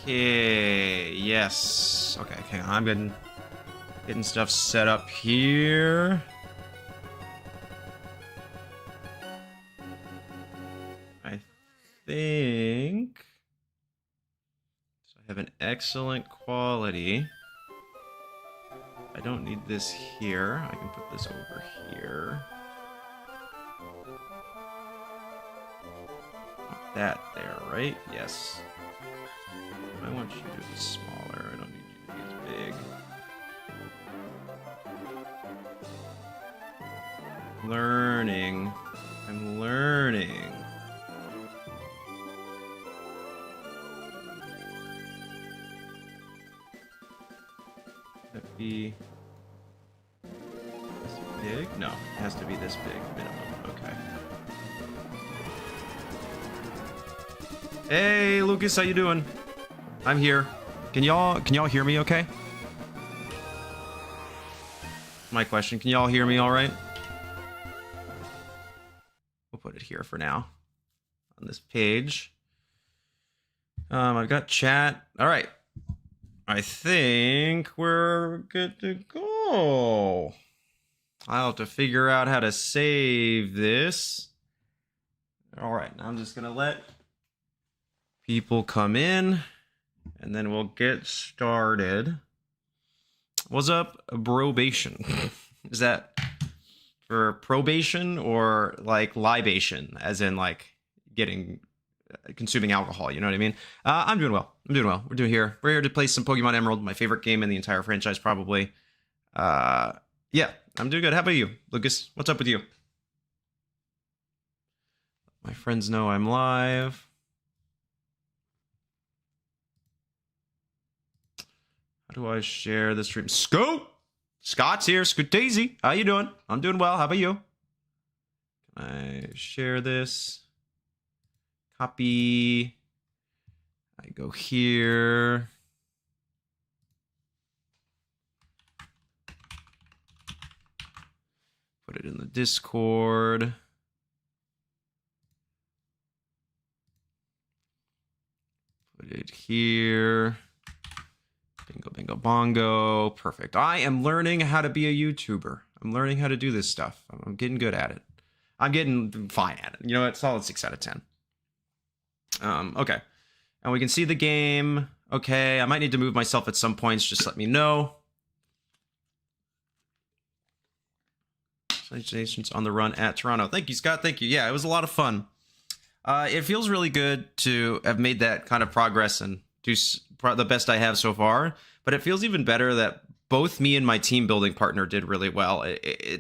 Okay, yes. Okay, hang on. I'm getting stuff set up here. I think so. I have an excellent quality. I don't need this here. I can put this over here. Want that there, right? Yes. I want you to be smaller. I don't need you to be as big. Learning. I'm learning. Could that be this big? No, it has to be this big minimum. Okay. Hey, Lucas, how you doing? I'm here. Can y'all hear me okay? My question, can y'all hear me all right? We'll put it here for now on this page. I've got chat. All right. I think we're good to go. I'll have to figure out how to save this. All right, now I'm just gonna let people come in and then we'll get started. What's up, probation? Is that for probation or like libation, as in like consuming alcohol? You know what I mean? I'm doing well. We're here to play some Pokemon Emerald, my favorite game in the entire franchise, probably. Yeah, I'm doing good. How about you, Lucas? What's up with you? My friends know I'm live. How do I share the stream? Scott's here. Scoot Daisy. How you doing? I'm doing well. How about you? Can I share this? Copy. I go here. Put it in the Discord. Put it here. Bingo, bingo, bongo. Perfect. I am learning how to be a YouTuber. I'm learning how to do this stuff. I'm getting good at it. I'm getting fine at it. You know what? Solid 6 out of 10. Okay. And we can see the game. Okay. I might need to move myself at some points. Just let me know. Congratulations on the run at Toronto. Thank you, Scott. Thank you. Yeah, it was a lot of fun. It feels really good to have made that kind of progress and do the best I have so far, but it feels even better that both me and my team building partner did really well.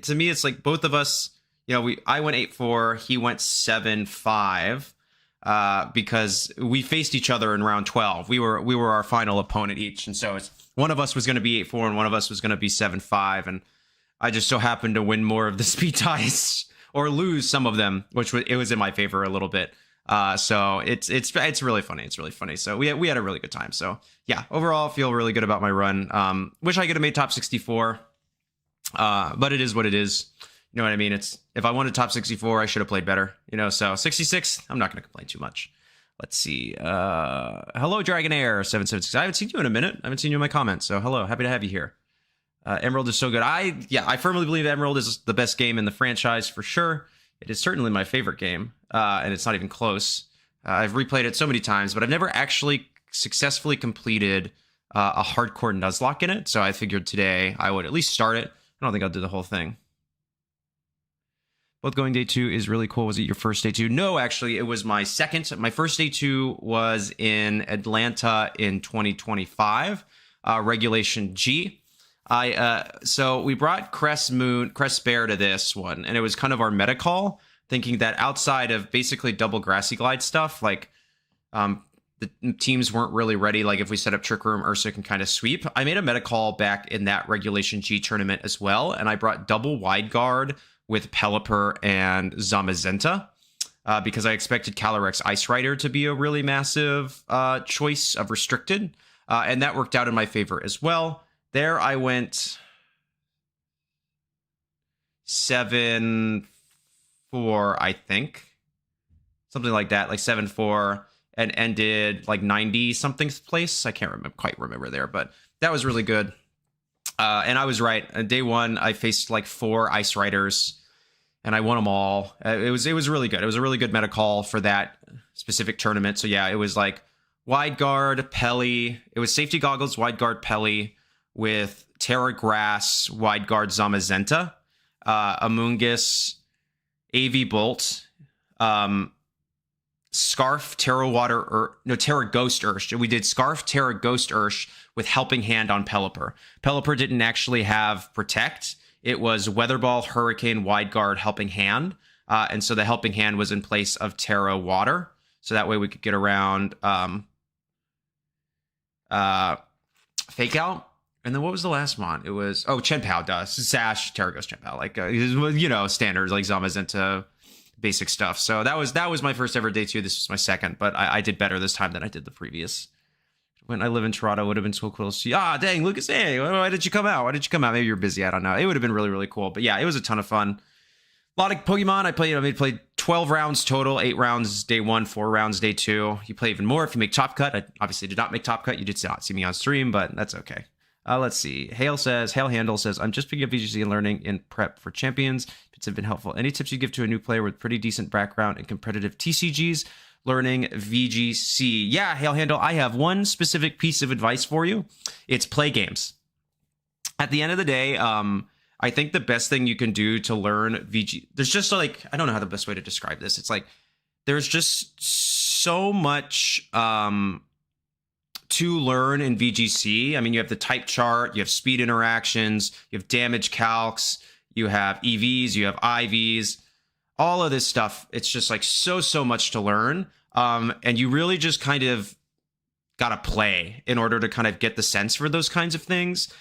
To me, it's like both of us, you know, I went 8-4, he went 7-5, because we faced each other in round 12. We were our final opponent each, and so it's one of us was going to be 8-4 and one of us was going to be 7-5, and I just so happened to win more of the speed ties or lose some of them, which it was in my favor a little bit. So it's really funny. It's really funny. So we had a really good time. So yeah, overall, I feel really good about my run. Wish I could have made top 64. But it is what it is. You know what I mean? If I wanted top 64, I should have played better. You know, so 66, I'm not going to complain too much. Let's see. Hello, Dragonair 776. I haven't seen you in a minute. I haven't seen you in my comments. So hello, happy to have you here. Emerald is so good. I firmly believe Emerald is the best game in the franchise for sure. It is certainly my favorite game, and it's not even close. I've replayed it so many times, but I've never actually successfully completed a hardcore Nuzlocke in it, so I figured today I would at least start it. I don't think I'll do the whole thing. Both going day 2 is really cool. Was it your first day 2? No, actually, it was my second. My first day 2 was in Atlanta in 2025, Regulation G. So we brought Crest Bear to this one, and it was kind of our meta call, thinking that outside of basically double Grassy Glide stuff, like the teams weren't really ready. Like if we set up Trick Room, Ursa can kind of sweep. I made a meta call back in that Regulation G tournament as well, and I brought double Wide Guard with Pelipper and Zamazenta because I expected Calyrex Ice Rider to be a really massive choice of restricted, and that worked out in my favor as well. There I went 7-4, I think. Something like that, like 7-4. and ended like 90 something place. I can't quite remember there, but that was really good. And I was right. Day one, I faced like 4 Ice Riders, and I won them all. It was really good. It was a really good meta call for that specific tournament. So yeah, it was like Wide Guard, Pelly. It was Safety Goggles, Wide Guard, Pelly, with Terra Grass, Wide Guard, Zamazenta, Amoonguss, AV Bolt, Scarf, Terra Ghost Ursh. We did Scarf, Terra Ghost Ursh with Helping Hand on Pelipper. Pelipper didn't actually have Protect. It was Weather Ball, Hurricane, Wide Guard, Helping Hand. And so the Helping Hand was in place of Terra Water. So that way we could get around Fake Out. And then what was the last mon? It was, Chenpao, Sash, Terra Ghost, Chenpao. Like, standards like Zamazenta, basic stuff. So that was my first ever day 2. This was my second, but I did better this time than I did the previous. When I live in Toronto, it would have been so cool to see. Dang, Lucas, hey, why did you come out? Maybe you're busy. I don't know. It would have been really, really cool. But yeah, it was a ton of fun. A lot of Pokemon. I played 12 rounds total, 8 rounds day 1, 4 rounds day 2. You play even more if you make Top Cut. I obviously did not make Top Cut. You did not see me on stream, but that's okay. Let's see. Hail Handle says, I'm just picking up VGC and learning in prep for champions. Tips have been helpful. Any tips you give to a new player with pretty decent background in competitive TCGs? Learning VGC. Yeah, Hail Handle, I have one specific piece of advice for you. It's play games. At the end of the day, I think the best thing you can do to learn VG, there's just like, I don't know how the best way to describe this. It's like, there's just so much to learn in VGC. I mean, you have the type chart, you have speed interactions, you have damage calcs, you have EVs, you have IVs, all of this stuff. It's just like so much to learn. And you really just kind of got to play in order to kind of get the sense for those kinds of things.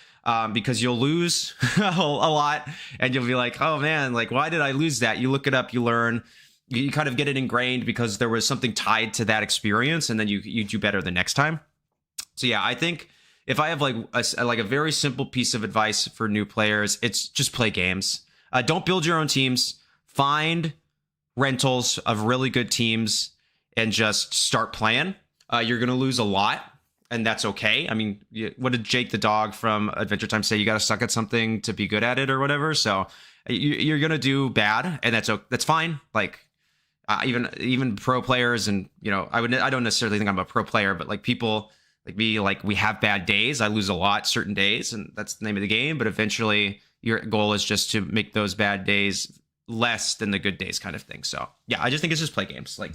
Because you'll lose a lot and you'll be like, oh man, like, why did I lose that? You look it up, you learn, you kind of get it ingrained because there was something tied to that experience, and then you do better the next time. So yeah, I think if I have like a very simple piece of advice for new players, it's just play games. Don't build your own teams. Find rentals of really good teams and just start playing. You're going to lose a lot, and that's okay. I mean, what did Jake the dog from Adventure Time say? You got to suck at something to be good at it or whatever. So you're going to do bad, and that's fine. Like even pro players, and I don't necessarily think I'm a pro player, but like people like me, like we have bad days. I lose a lot certain days, and that's the name of the game. But eventually your goal is just to make those bad days less than the good days kind of thing. So yeah, I just think it's just play games. Like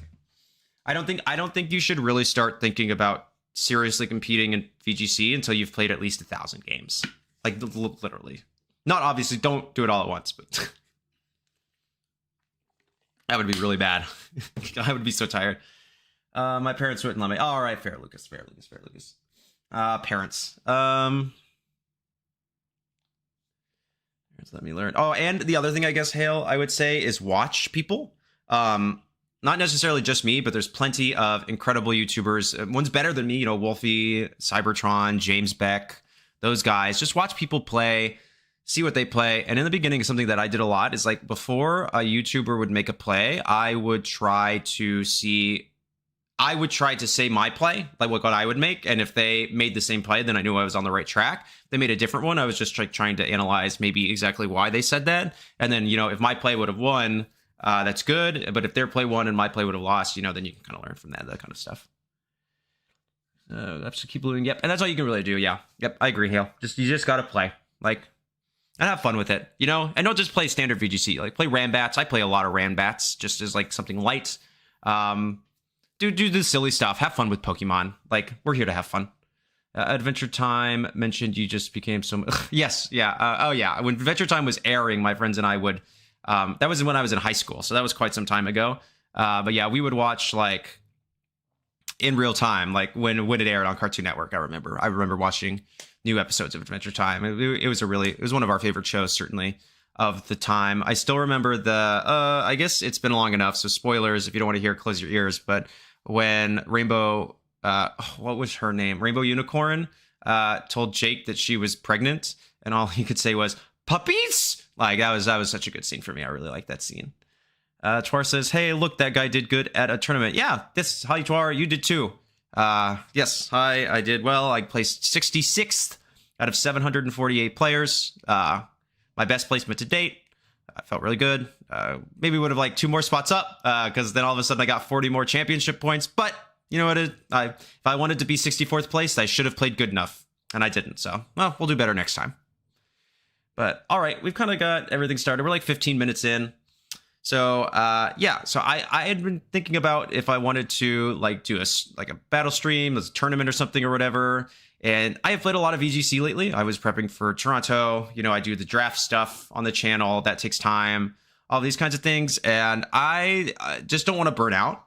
I don't think you should really start thinking about seriously competing in VGC until you've played at least 1,000 games. Like literally. Not obviously, don't do it all at once, but that would be really bad. I would be so tired. My parents wouldn't let me. All right, fair, Lucas. Parents. Let me learn. Oh, and the other thing I guess, Hale, I would say is watch people. Not necessarily just me, but there's plenty of incredible YouTubers. One's better than me, Wolfie, Cybertron, James Beck, those guys. Just watch people play, see what they play. And in the beginning, something that I did a lot is like before a YouTuber would make a play, I would try to say my play, like what I would make. And if they made the same play, then I knew I was on the right track. If they made a different one, I was just trying to analyze maybe exactly why they said that. And then, if my play would have won, that's good. But if their play won and my play would have lost, then you can kind of learn from that kind of stuff. That's keep doing. Yep. And that's all you can really do. Yeah. Yep. I agree, Hale. You just got to play, and have fun with it, and don't just play standard VGC, like play Rambats. I play a lot of Rambats just as like something light. Do the silly stuff. Have fun with Pokemon. Like, we're here to have fun. Adventure Time mentioned you just became so... Yes, yeah. When Adventure Time was airing, my friends and I would... that was when I was in high school, so that was quite some time ago. But yeah, we would watch, like, in real time, like, when it aired on Cartoon Network, I remember watching new episodes of Adventure Time. It was one of our favorite shows, certainly, of the time. I still remember I guess it's been long enough, so spoilers, if you don't want to hear, close your ears, but... when Rainbow, what was her name? Rainbow Unicorn told Jake that she was pregnant, and all he could say was, puppies? Like, that was such a good scene for me. I really like that scene. Twar says, hey, look, that guy did good at a tournament. Yeah, this, hi, Twar, you did too. Yes, hi, I did well. I placed 66th out of 748 players. My best placement to date. I felt really good. Maybe would have liked 2 more spots up, because then all of a sudden I got 40 more championship points. But you know what? If I wanted to be 64th place, I should have played good enough, and I didn't. So, well, we'll do better next time. But all right, we've kind of got everything started. We're like 15 minutes in. So yeah, so I had been thinking about if I wanted to like do a battle stream, a tournament or something or whatever. And I have played a lot of VGC lately. I was prepping for Toronto. You know, I do the draft stuff on the channel. That takes time. All these kinds of things. And I just don't want to burn out.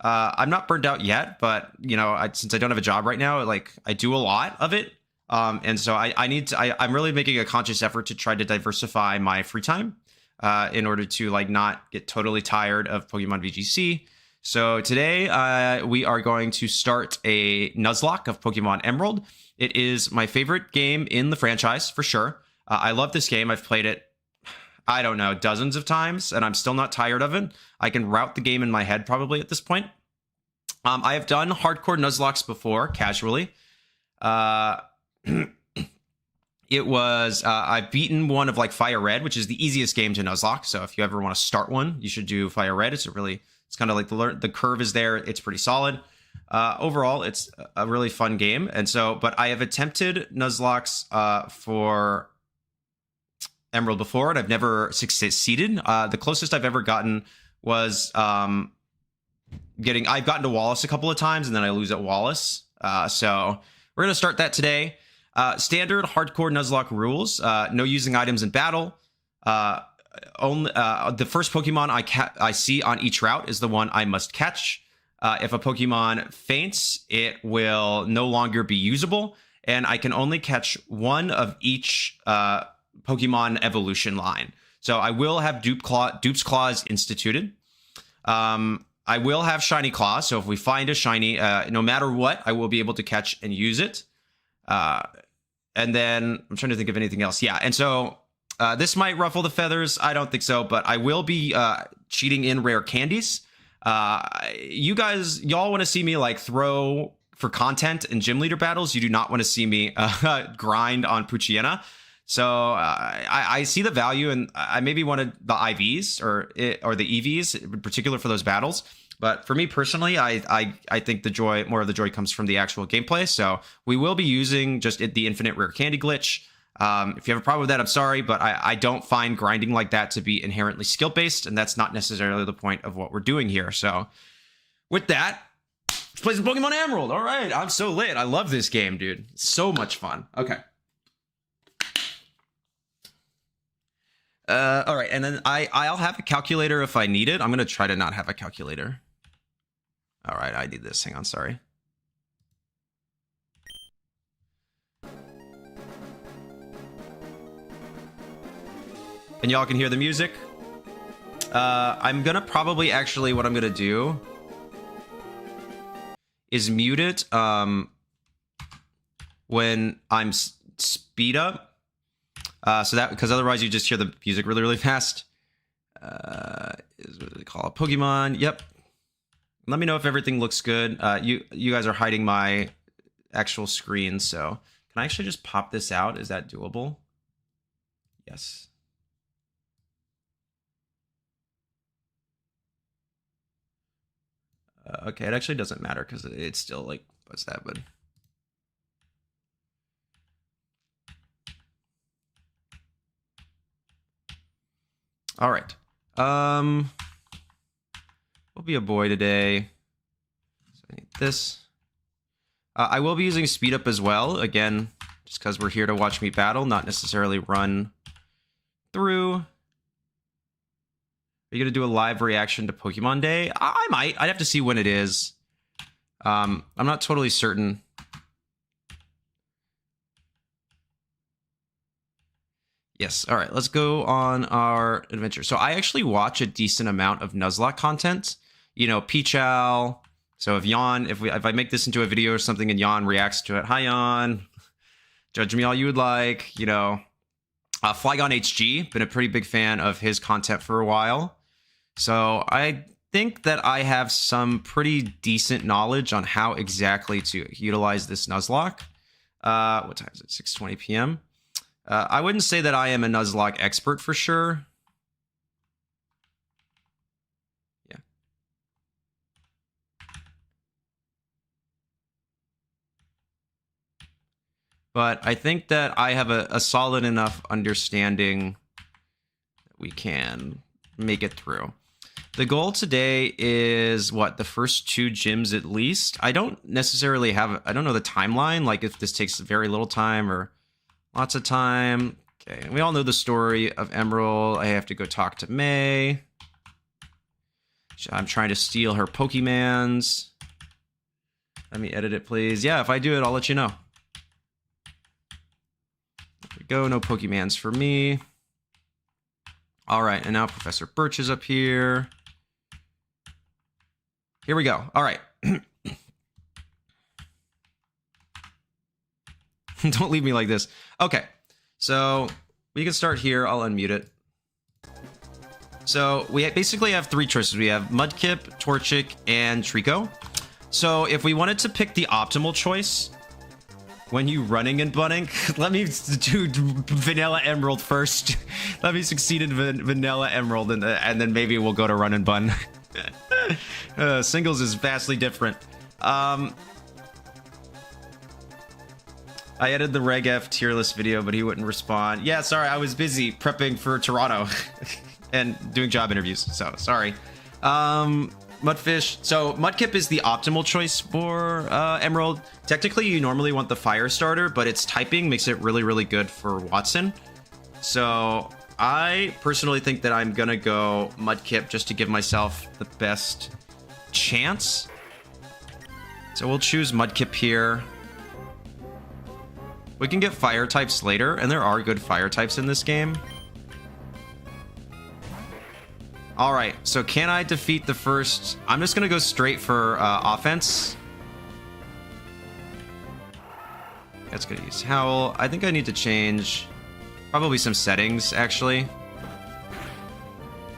I'm not burned out yet, but you know, since I don't have a job right now, like I do a lot of it. And so I'm really making a conscious effort to try to diversify my free time in order to like not get totally tired of Pokemon VGC. So today we are going to start a Nuzlocke of Pokemon Emerald. It is my favorite game in the franchise for sure. I love this game. I've played it, I don't know, dozens of times, and I'm still not tired of it. I can route the game in my head probably at this point. I have done hardcore Nuzlockes before, casually. It was, I've beaten one of like Fire Red, which is the easiest game to Nuzlocke. So if you ever want to start one, you should do Fire Red. It's kind of like the curve is there. It's pretty solid. Overall, it's a really fun game. And so, but I have attempted Nuzlockes for Emerald before, and I've never succeeded. The closest I've ever gotten was I've gotten to Wallace a couple of times, and then I lose at Wallace. So we're going to start that today. Standard hardcore Nuzlocke rules. No using items in battle. Only the first Pokemon I see on each route is the one I must catch. If a Pokemon faints, it will no longer be usable, and I can only catch one of each Pokemon evolution line. So I will have Dupe's Claws instituted. I will have Shiny Claw, so if we find a Shiny, no matter what, I will be able to catch and use it. And then I'm trying to think of anything else. Yeah, and so this might ruffle the feathers. I don't think so, but I will be cheating in rare candies. Y'all want to see me like throw for content in gym leader battles. You do not want to see me grind on Poochyena. So I see the value, and I maybe wanted the IVs or the EVs in particular for those battles. But for me personally, I think more of the joy comes from the actual gameplay. So we will be using just the infinite rare candy glitch. If you have a problem with that, I'm sorry, but I don't find grinding like that to be inherently skill based, and that's not necessarily the point of what we're doing here. So with that, let's play some Pokemon Emerald. All right, I'm so lit. I love this game, dude. It's so much fun. Okay. All right, and then I'll have a calculator if I need it. I'm gonna try to not have a calculator. All right, I need this. Hang on, sorry. And y'all can hear the music. I'm gonna probably actually what I'm gonna do is mute it when I'm speed up. So that, because otherwise you just hear the music really, really fast. Is what they call it, Pokemon. Yep. Let me know if everything looks good. You guys are hiding my actual screen, so can I actually just pop this out? Is that doable? Yes. Okay, it actually doesn't matter because it's still like, what's that, bud? All right. We'll be a boy today. So I need this. I will be using speed up as well. Again, just because we're here to watch me battle, not necessarily run through. Are you going to do a live reaction to Pokemon Day? I might. I'd have to see when it is. I'm not totally certain. Yes. All right. Let's go on our adventure. So I actually watch a decent amount of Nuzlocke content. You know, Peachal. So if Jon, if I make this into a video or something and Jon reacts to it, hi Jon, judge me all you would like. You know, Flygon HG, been a pretty big fan of his content for a while. So I think that I have some pretty decent knowledge on how exactly to utilize this Nuzlocke. What time is it? 6:20 p.m. I wouldn't say that I am a Nuzlocke expert for sure. Yeah. But I think that I have a solid enough understanding that we can make it through. The goal today is what? The first 2 gyms at least. I don't necessarily have, I don't know the timeline, like if this takes very little time or lots of time. Okay, we all know the story of Emerald. I have to go talk to May. I'm trying to steal her Pokemons. Let me edit it, please. Yeah, if I do it, I'll let you know. There we go, no Pokemons for me. All right, and now Professor Birch is up here. Here we go. All right. Don't leave me like this. Okay, so we can start here. I'll unmute it. So we basically have 3 choices. We have Mudkip, Torchic, and Trico. So if we wanted to pick the optimal choice, when you running and bunning, let me do Vanilla Emerald first. Let me succeed in Vanilla Emerald, and then maybe we'll go to run and bun. Singles is vastly different. I edited the Reg F tier list video, but he wouldn't respond. Yeah, sorry, I was busy prepping for Toronto and doing job interviews, so sorry. Mudfish. So Mudkip is the optimal choice for Emerald. Technically, you normally want the Fire Starter, but its typing makes it really, really good for Watson. So I personally think that I'm gonna go Mudkip just to give myself the best chance. So we'll choose Mudkip here. We can get fire types later, and there are good fire types in this game. All right, so can I defeat the first? I'm just gonna go straight for offense. That's gonna use Howl. I think I need to change probably some settings actually.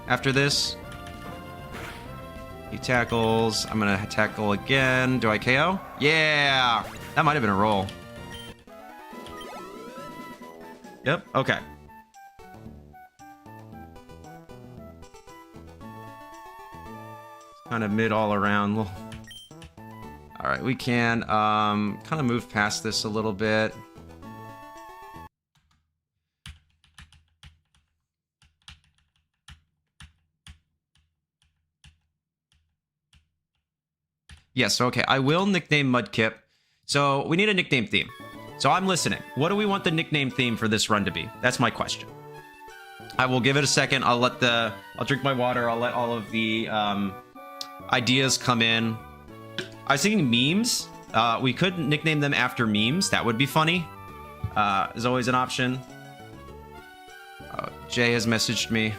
After this, he tackles. I'm gonna tackle again. Do I KO? Yeah, that might have been a roll. Yep. Okay. Kind of mid all around. All right, we can kind of move past this a little bit. Yes, okay. I will nickname Mudkip. So we need a nickname theme. So I'm listening. What do we want the nickname theme for this run to be? That's my question. I will give it a second. I'll drink my water. I'll let all of the ideas come in. I was thinking memes. We could nickname them after memes. That would be funny. Is always an option. Jay has messaged me.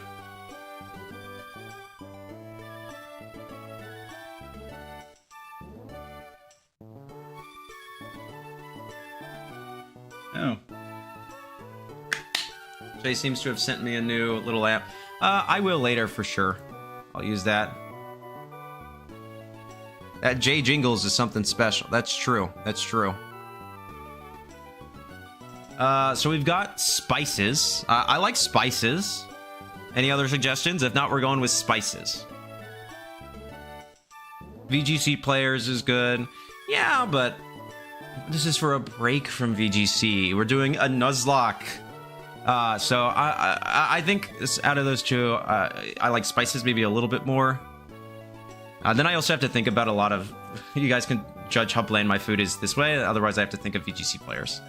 Oh. Jay seems to have sent me a new little app. I will later for sure. I'll use that. That J Jingles is something special. That's true. That's true. So we've got spices. I like spices. Any other suggestions? If not, we're going with spices. VGC players is good. Yeah, but this is for a break from VGC. We're doing a Nuzlocke. So I think out of those two, I like spices maybe a little bit more. Then I also have to think about a lot of... You guys can judge how bland my food is this way. Otherwise, I have to think of VGC players.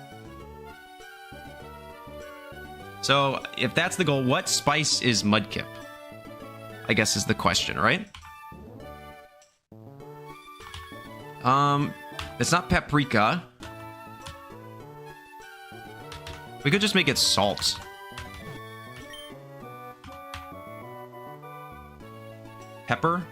So if that's the goal, what spice is Mudkip? I guess is the question, right? It's not paprika. We could just make it salt. Pepper.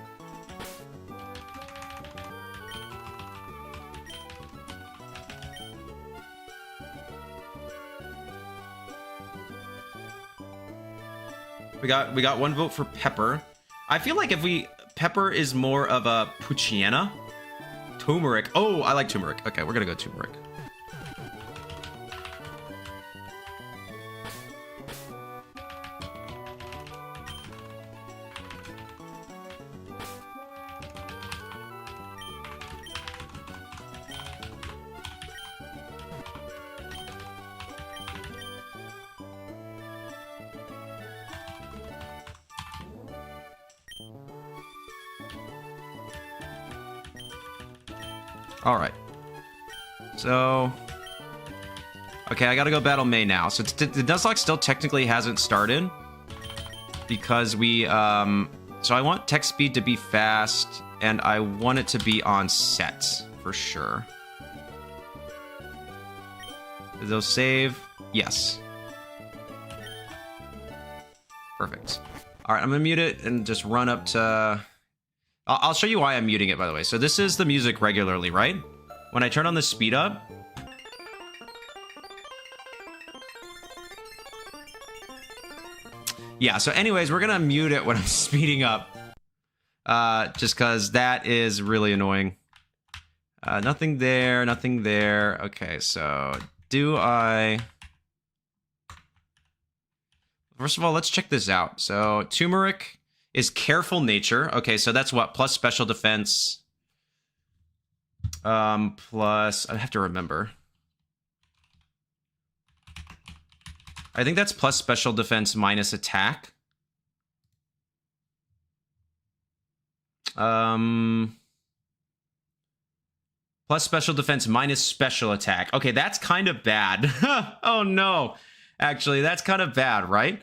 We got one vote for pepper. I feel like if we... Pepper is more of a Poochyena. Turmeric. Oh, I like turmeric. Okay, we're gonna go turmeric. Alright. So... Okay, I gotta go battle May now. So the Nuzlocke still technically hasn't started. Because we, So I want text speed to be fast, and I want it to be on set, for sure. Did those save? Yes. Perfect. Alright, I'm gonna mute it and just run up to... I'll show you why I'm muting it, by the way. So this is the music regularly, right? When I turn on the speed up... Yeah, so anyways, we're gonna mute it when I'm speeding up. Just because that is really annoying. Nothing there, nothing there. Okay, so do I... First of all, let's check this out. So turmeric is careful nature. Okay, so that's what? Plus special defense. Plus... I have to remember. I think that's plus special defense minus attack. Plus special defense minus special attack. Okay, that's kind of bad. Oh no. Actually, that's kind of bad, right?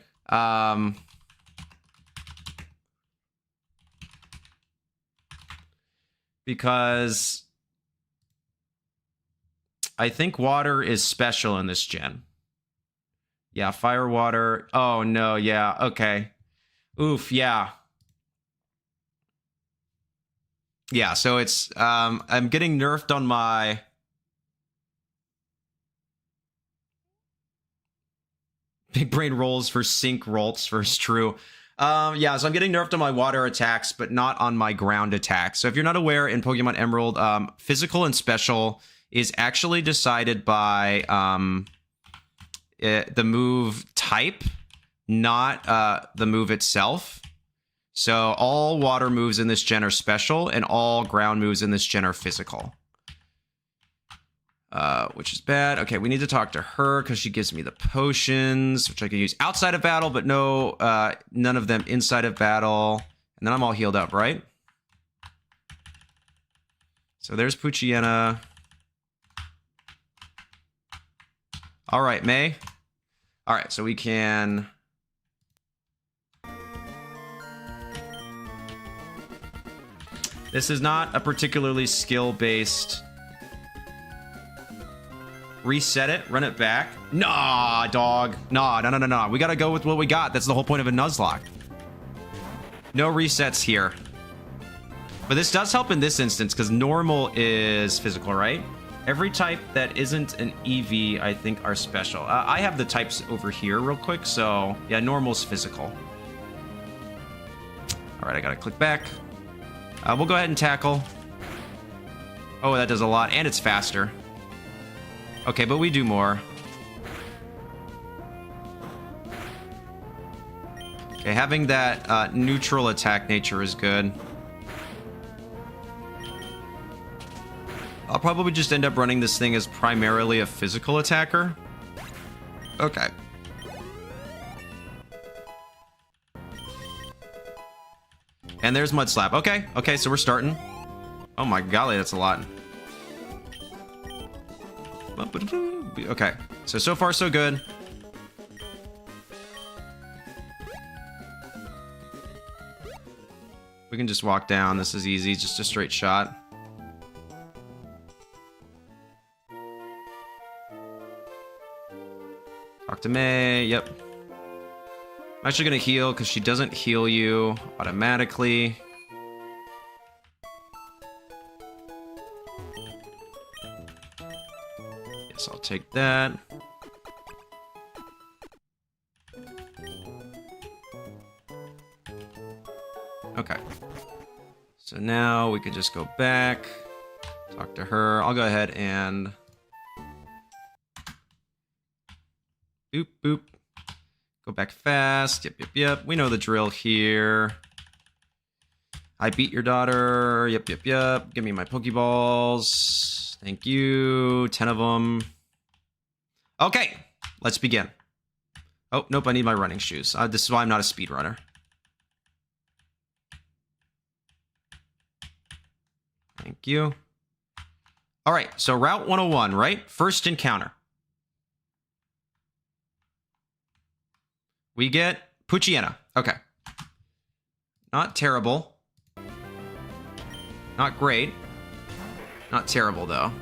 Because I think water is special in this gen. Yeah, fire, water. Oh, no, yeah, okay. Oof, yeah. Yeah, so it's, I'm getting nerfed on my... Big brain rolls for sync rolls first, true. Yeah, so I'm getting nerfed on my water attacks, but not on my ground attacks. So if you're not aware, in Pokemon Emerald, physical and special is actually decided by the move type, not the move itself. So all water moves in this gen are special, and all ground moves in this gen are physical. Which is bad. Okay, we need to talk to her because she gives me the potions, which I can use outside of battle, but no, none of them inside of battle. And then I'm all healed up, right? So there's Poochyena. All right, May. All right, so we can... This is not a particularly skill-based... Reset it, run it back. Nah, dog. Nah, no. We gotta go with what we got. That's the whole point of a Nuzlocke. No resets here. But this does help in this instance, because normal is physical, right? Every type that isn't an EV, I think, are special. I have the types over here real quick, so... Yeah, normal's physical. Alright, I gotta click back. We'll go ahead and tackle. Oh, that does a lot, and it's faster. Okay, but we do more. Okay, having that neutral attack nature is good. I'll probably just end up running this thing as primarily a physical attacker. Okay. And there's Mud Slap. Okay, so we're starting. Oh my golly, that's a lot. Okay, so far so good. We can just walk down. This is easy, just a straight shot. Talk to May. Yep. I'm actually gonna heal because she doesn't heal you automatically. Yes, I'll take that. So now we could just go back, talk to her. I'll go ahead and boop, boop. Go back fast. Yep, yep, yep. We know the drill here. I beat your daughter. Yep, yep, yep. Give me my Pokeballs. Thank you. 10 of them. Okay, let's begin. Oh, nope, I need my running shoes. This is why I'm not a speedrunner. Thank you. All right, so Route 101, right? First encounter. We get Poochyena. Okay. Not terrible. Not great. Not terrible, though.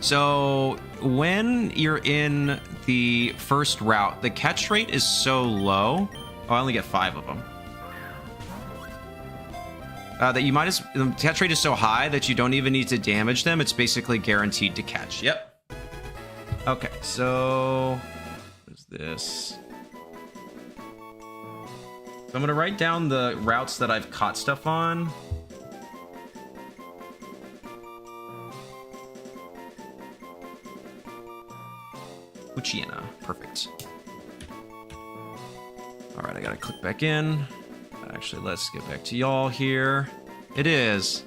So, when you're in the first route, the catch rate is so low. Oh, I only get 5 of them. That you might as... The catch rate is so high that you don't even need to damage them. It's basically guaranteed to catch. Yep. Okay, so... What is this? So I'm going to write down the routes that I've caught stuff on. Poochyena. Perfect. Alright, I gotta click back in. Actually, let's get back to y'all here. It is.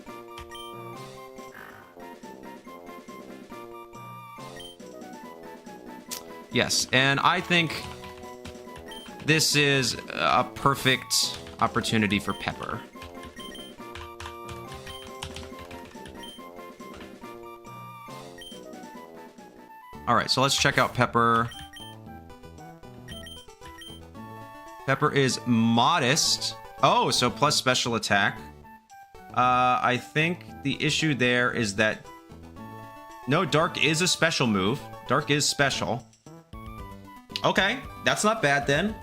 Yes, and I think this is a perfect opportunity for Pepper. All right, so let's check out Pepper. Pepper is modest. Oh, so plus special attack. I think the issue there is that... No, Dark is a special move. Dark is special. Okay, that's not bad then.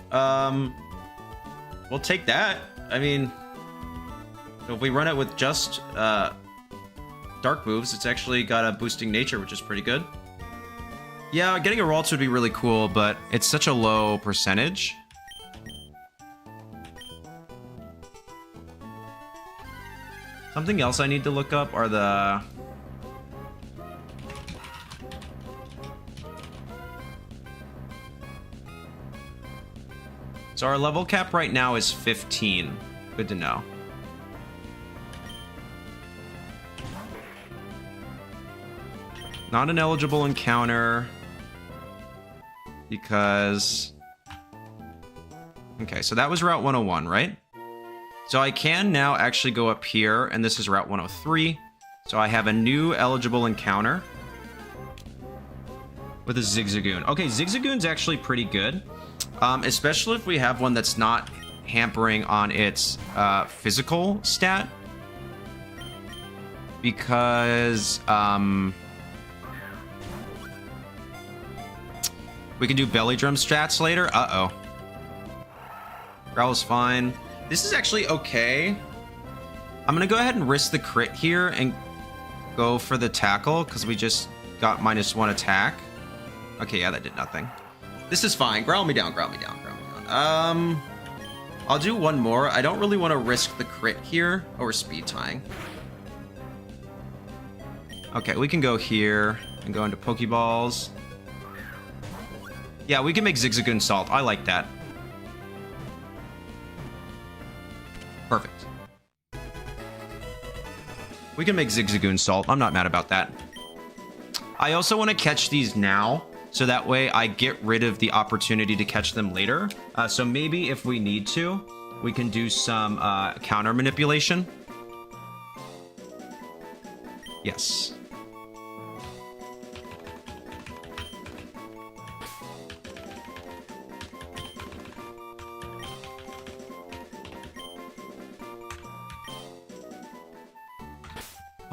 We'll take that. I mean, if we run it with just Dark moves, it's actually got a boosting nature, which is pretty good. Yeah, getting a Ralts would be really cool, but it's such a low percentage. Something else I need to look up are the... So our level cap right now is 15. Good to know. Not an eligible encounter. Because... Okay, so that was Route 101, right? So I can now actually go up here, and this is Route 103. So I have a new eligible encounter with a Zigzagoon. Okay, Zigzagoon's actually pretty good. Especially if we have one that's not hampering on its physical stat. Because we can do belly drum strats later. Uh-oh. Growl's fine. This is actually okay. I'm going to go ahead and risk the crit here and go for the tackle because we just got -1 attack. Okay, yeah, that did nothing. This is fine. Growl me down, growl me down, growl me down. I'll do one more. I don't really want to risk the crit here. Oh, we're speed tying. Okay, we can go here and go into Pokeballs. Yeah, we can make Zigzagoon Salt. I like that. Perfect. We can make Zigzagoon Salt. I'm not mad about that. I also want to catch these now, so that way I get rid of the opportunity to catch them later. So maybe if we need to, we can do some counter manipulation. Yes.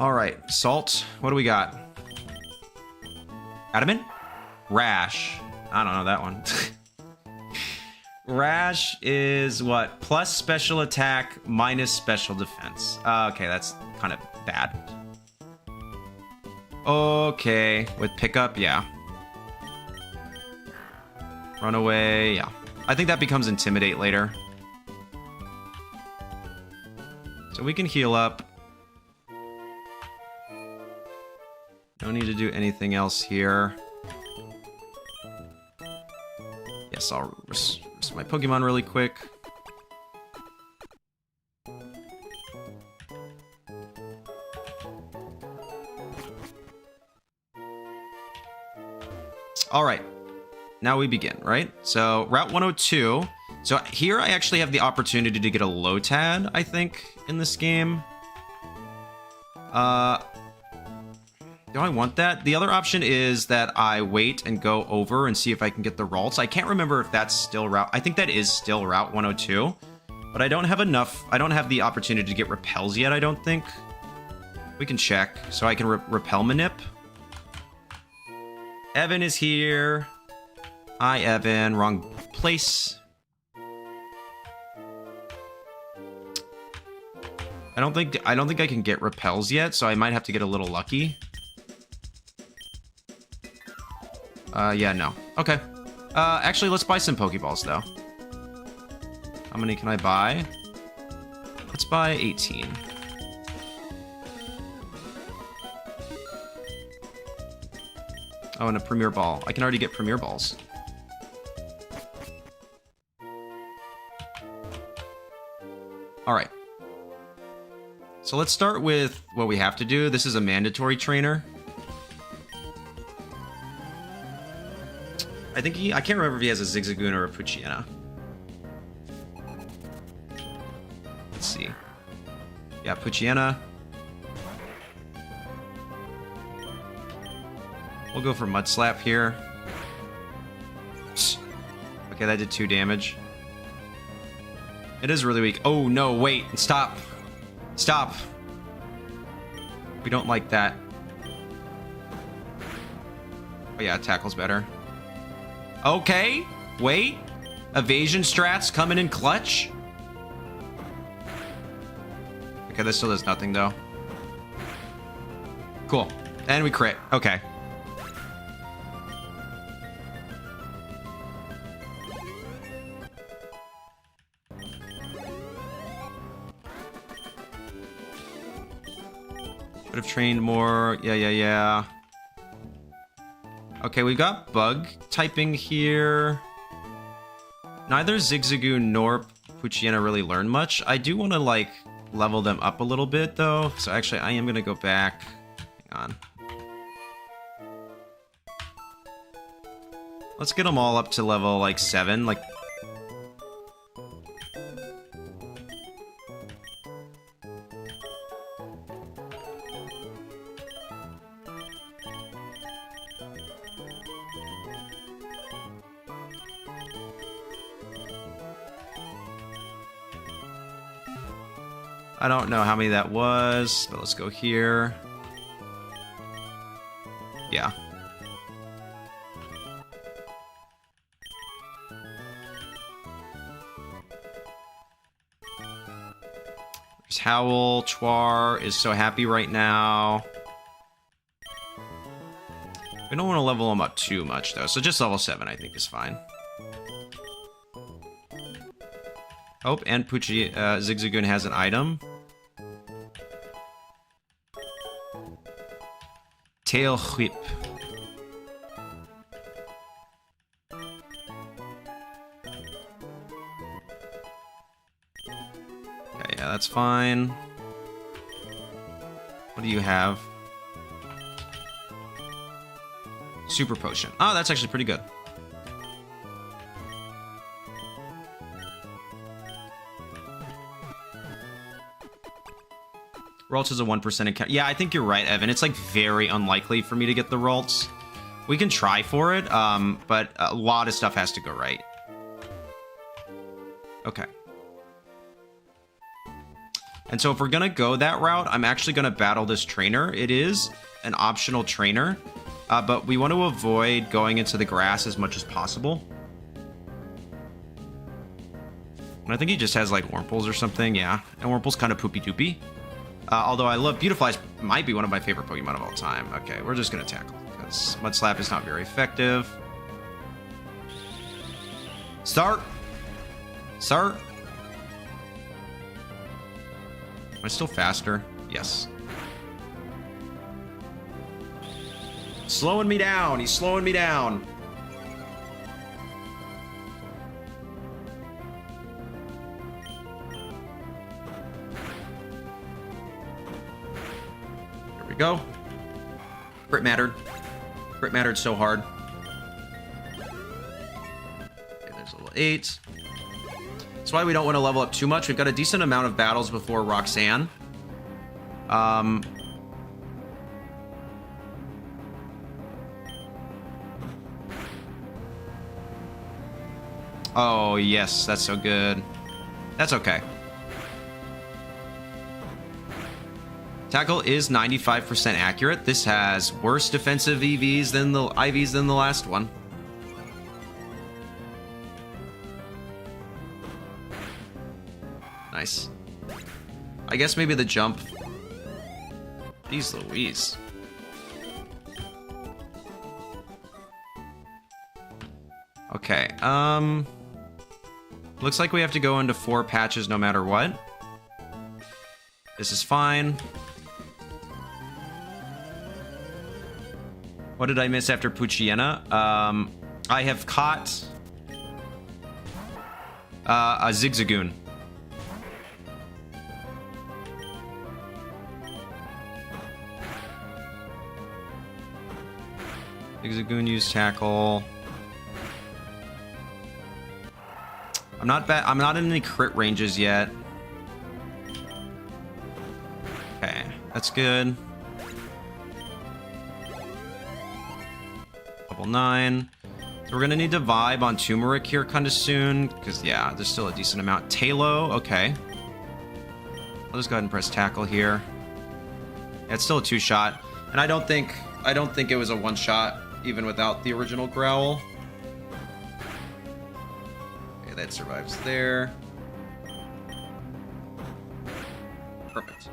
All right, Salt. What do we got? Adamant? Rash. I don't know that one. Rash is what? Plus special attack, minus special defense. Okay, that's kind of bad. Okay, with pickup, yeah. Runaway, yeah. I think that becomes Intimidate later. So we can heal up. Don't need to do anything else here. Yes, I'll rest my Pokemon really quick. All right, now we begin, right? So Route 102. So here I actually have the opportunity to get a Lotad, I think, in this game. Do I want that? The other option is that I wait and go over and see if I can get the Ralts. I can't remember if that's still Route... I think that is still Route 102. But I don't have enough... I don't have the opportunity to get Repels yet, I don't think. We can check. So I can Repel Manip. Evan is here. Hi, Evan. Wrong place. I don't think I can get Repels yet, so I might have to get a little lucky. Yeah, no. Okay. Actually, let's buy some Pokeballs, though. How many can I buy? Let's buy 18. Oh, and a Premier Ball. I can already get Premier Balls. Alright. So let's start with what we have to do. This is a mandatory trainer. I think I can't remember if he has a Zigzagoon or a Poochyena. Let's see. Yeah, Poochyena. We'll go for Mud Slap here. Okay, that did 2 damage. It is really weak. Oh, no, wait. Stop. Stop. We don't like that. Oh, yeah, tackle's better. Okay, wait. Evasion strats coming in clutch. Okay, this still does nothing, though. Cool. And we crit. Okay. Should have trained more. Yeah. Okay, we've got Bug typing here. Neither Zigzagoon nor Poochyena really learn much. I do want to, like, level them up a little bit, though. So actually, I am going to go back. Hang on. Let's get them all up to level, like, 7. Like... I don't know how many that was, but let's go here. Yeah. There's Howl. Chwar is so happy right now. We don't want to level him up too much, though, so just level 7 I think is fine. Oh, and Zigzagoon has an item. Tail Whip. Okay, yeah, that's fine. What do you have? Super Potion. Oh, that's actually pretty good. Ralts is a 1% encounter. Yeah, I think you're right, Evan. It's like very unlikely for me to get the Ralts. We can try for it, but a lot of stuff has to go right. Okay. And so if we're gonna go that route, I'm actually gonna battle this trainer. It is an optional trainer, but we want to avoid going into the grass as much as possible. And I think he just has like Wurmples or something, yeah. And Wurmple's kind of poopy-doopy. Although I love Beautiflies, might be one of my favorite Pokemon of all time. Okay, we're just gonna tackle because Mud Slap is not very effective. Start. Am I still faster? Yes. Slowing me down. He's slowing me down. Here we go. Crit mattered. Crit mattered so hard. Okay, there's level 8. That's why we don't want to level up too much. We've got a decent amount of battles before Roxanne. Oh, yes, that's so good. That's okay. Tackle is 95% accurate. This has worse defensive EVs than the IVs than the last one. Nice. I guess maybe the jump. Jeez Louise. Okay, looks like we have to go into 4 patches no matter what. This is fine. What did I miss after Poochyena? I have caught a Zigzagoon. Zigzagoon used tackle. I'm not in any crit ranges yet. Okay, that's good. Level 9. So we're gonna need to vibe on Turmeric here kind of soon, because yeah, there's still a decent amount. Talo, okay. I'll just go ahead and press tackle here. Yeah, it's still a 2-shot, and I don't think it was a 1-shot even without the original growl. Okay, that survives there. Perfect.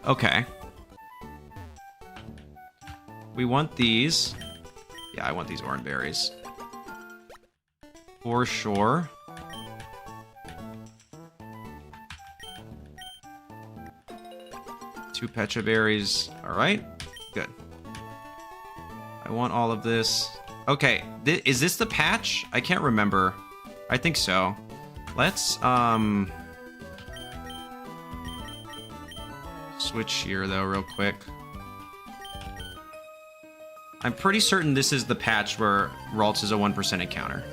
Okay. We want these. Yeah, I want these orange berries. For sure. Two Pecha berries. Alright. Good. I want all of this. Okay. Is this the patch? I can't remember. I think so. Let's, switch here, though, real quick. I'm pretty certain this is the patch where Ralts is a 1% encounter.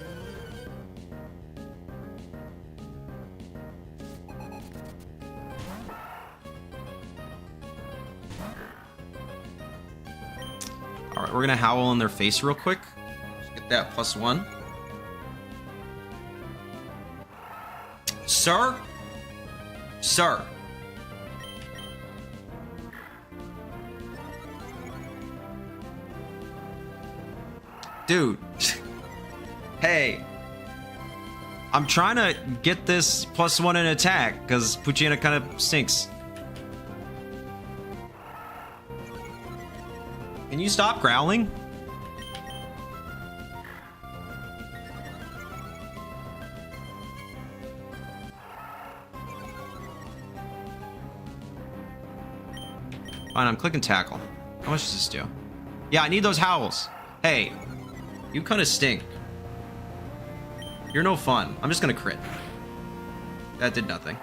Alright, we're gonna howl in their face real quick. Just get that +1. Sir? Sir. Dude. Hey. I'm trying to get this +1 in attack, because Poochyena kind of stinks. Can you stop growling? Fine, I'm clicking tackle. How much does this do? Yeah, I need those howls. Hey, you kind of stink. You're no fun. I'm just gonna crit. That did nothing.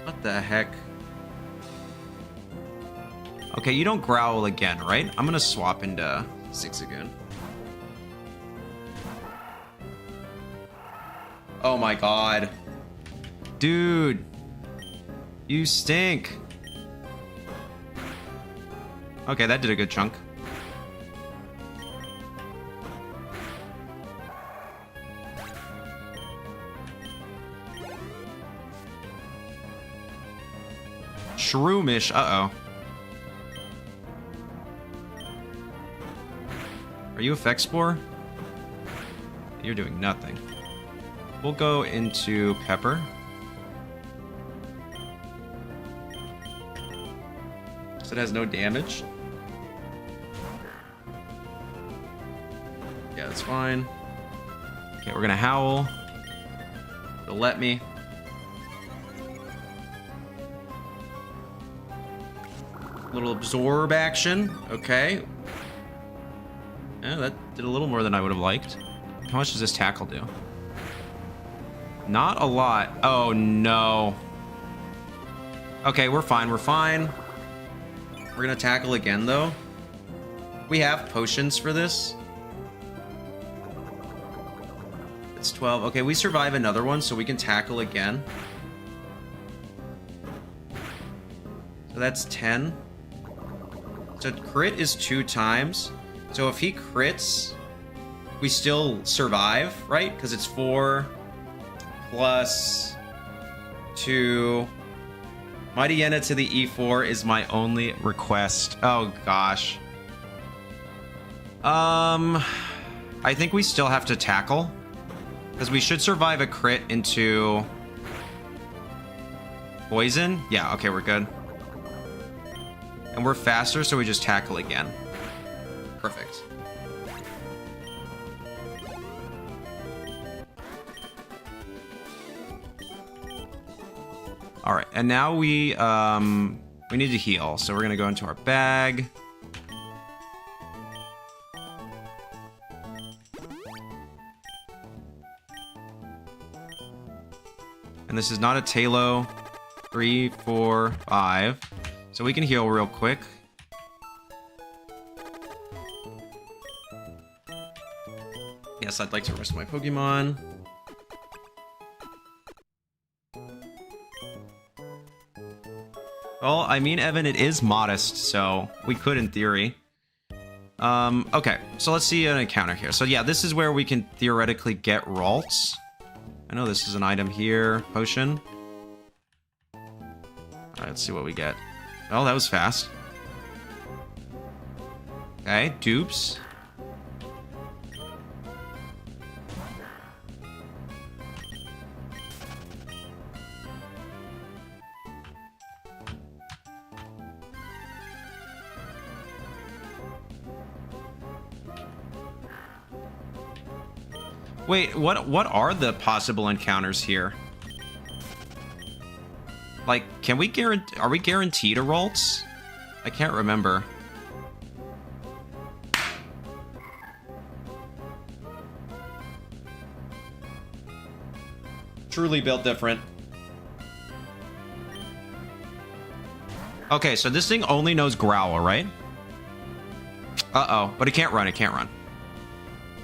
What the heck? Okay, you don't growl again, right? I'm gonna swap into Zigzagoon. Oh my god. Dude. You stink. Okay, that did a good chunk. Shroomish. Uh-oh. Are you Effect Spore? You're doing nothing. We'll go into Pepper. So it has no damage. Yeah, that's fine. Okay, we're gonna howl. It'll let me. Little absorb action. Okay. Yeah, that did a little more than I would have liked. How much does this tackle do? Not a lot. Oh, no. Okay, we're fine. We're fine. We're gonna tackle again, though. We have potions for this. It's 12. Okay, we survive another one, so we can tackle again. So that's 10. So crit is 2 times. So if he crits, we still survive, right? Because it's 4 plus 2. Mighty Yenna to the E4 is my only request. Oh, gosh. I think we still have to tackle. Because we should survive a crit into poison. Yeah, okay, we're good. And we're faster, so we just tackle again. Perfect. All right, and now we need to heal, so we're gonna go into our bag. And this is not a Talo. 3, 4, 5. So we can heal real quick. Yes, I'd like to rest my Pokemon. Well, I mean, Evan, it is modest, so we could in theory. Okay, so let's see an encounter here. So yeah, this is where we can theoretically get Ralts. I know this is an item here. Potion. Alright, let's see what we get. Oh, that was fast. Okay, dupes. Wait, what are the possible encounters here? Like, can we guarantee? Are we guaranteed a Ralts? I can't remember. Truly built different. Okay, so this thing only knows Growl, right? Uh-oh, but it can't run, it can't run.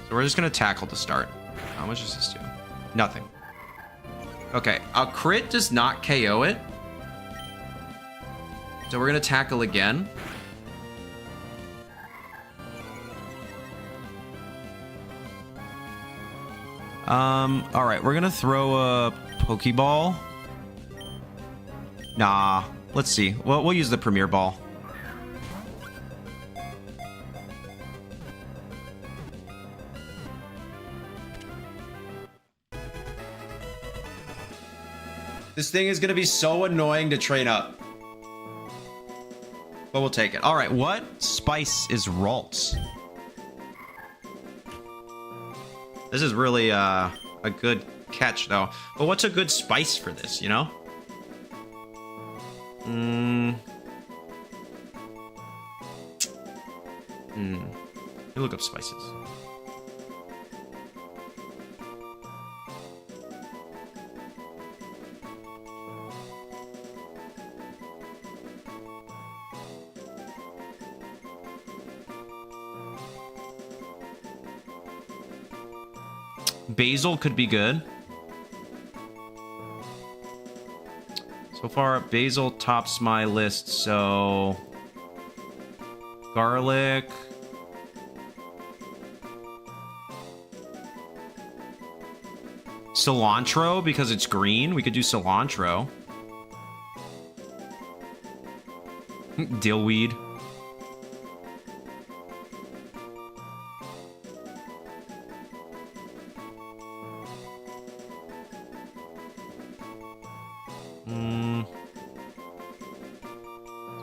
So we're just gonna tackle to start. How much does this do? Nothing. Okay, a crit does not KO it. So we're gonna tackle again. Alright, we're gonna throw a Pokeball. Nah, let's see. Well, we'll use the Premier Ball. This thing is gonna be so annoying to train up. But we'll take it. Alright, what spice is Ralts? This is really a good catch, though. But what's a good spice for this, you know? Let me look up spices. Basil could be good. So far, basil tops my list, so... garlic... cilantro, because it's green. We could do cilantro. Dillweed.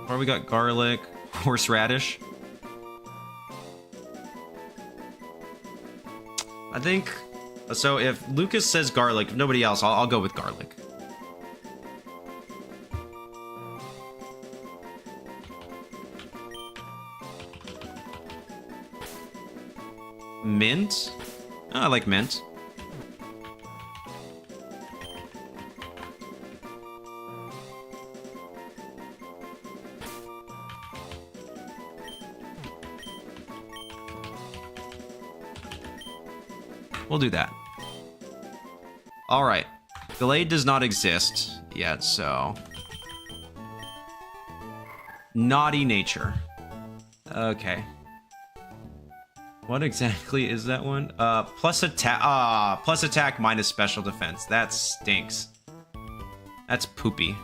Or we got garlic, horseradish. I think So if Lucas says garlic, if nobody else, I'll go with garlic. Mint? Oh, I like mint. We'll do that. All right. Delayed does not exist yet, so... Naughty nature. Okay. What exactly is that one? Plus attack. Plus attack minus special defense. That stinks. That's poopy.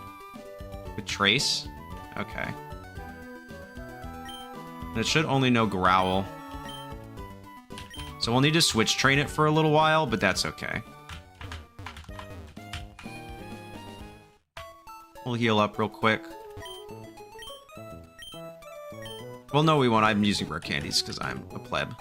With trace? Okay. It should only know growl. So we'll need to switch train it for a little while, but that's okay. We'll heal up real quick. Well, no, we won't. I'm using rare candies because I'm a pleb.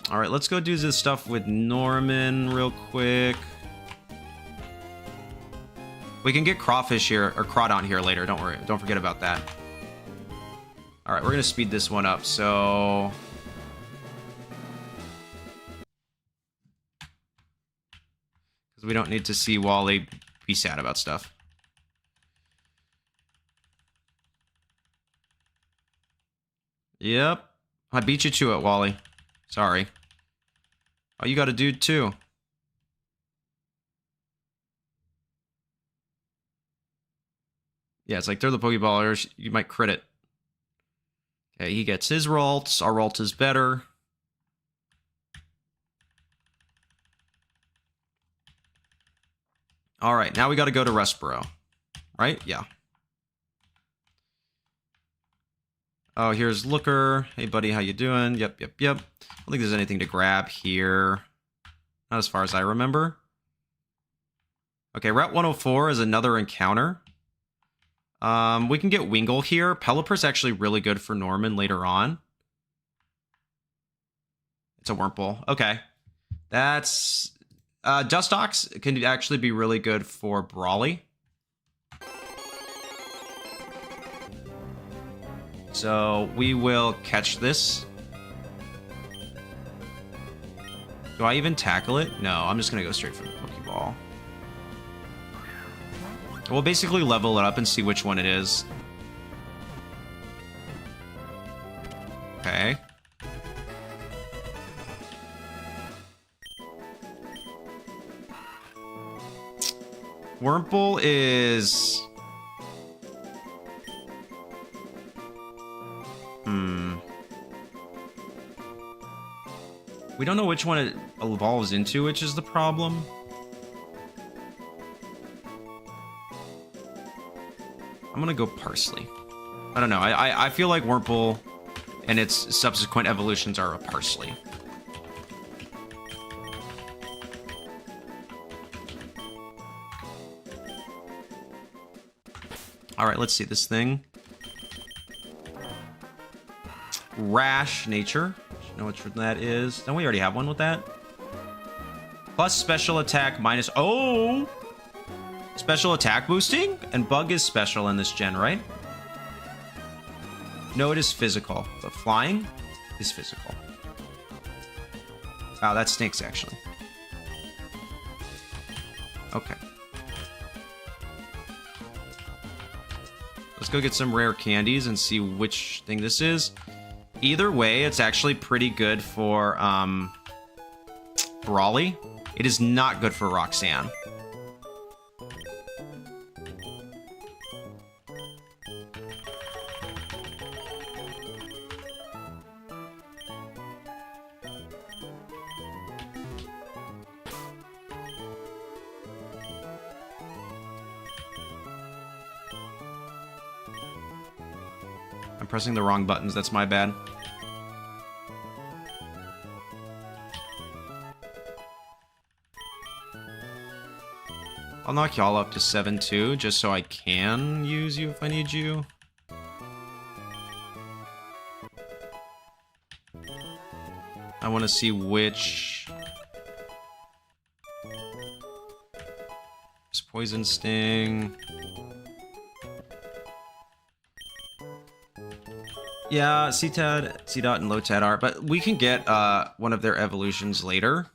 All right, let's go do this stuff with Norman real quick. We can get crawfish here, or crawdon here later. Don't worry. Don't forget about that. All right, we're going to speed this one up, so... Because we don't need to see Wally be sad about stuff. Yep. I beat you to it, Wally. Sorry. Oh, you got a dude, too. Yeah, it's like throw the Pokeball, or you might crit it. Okay, he gets his Ralt. Our Ralt is better. All right, now we got to go to Rustboro. Right? Yeah. Oh, here's Looker. Hey, buddy, how you doing? Yep. I don't think there's anything to grab here. Not as far as I remember. Okay, Route 104 is another encounter. We can get Wingull here. Pelipper's actually really good for Norman later on. It's a Wurmple. Okay. That's... Dustox can actually be really good for Brawly. So we will catch this. Do I even tackle it? No, I'm just going to go straight for the Pokeball. We'll basically level it up and see which one it is. Okay. Wurmple is... We don't know which one it evolves into, which is the problem. I'm gonna go Parsley. I don't know. I feel like Wurmple and its subsequent evolutions are a Parsley. All right, let's see this thing. Rash nature. Should know which one that is. Don't we already have one with that? Plus special attack minus... Oh! Special attack boosting? And Bug is special in this gen, right? No, it is physical. But flying is physical. Oh, that stinks, actually. Okay. Let's go get some rare candies and see which thing this is. Either way, it's actually pretty good for Brawly. It is not good for Roxanne. I'm pressing the wrong buttons, that's my bad. I'll knock y'all up to 7-2, just so I can use you if I need you. I want to see which... It's Poison Sting. Yeah, C-Tad, C-Dot, and Low-Tad are, but we can get one of their evolutions later.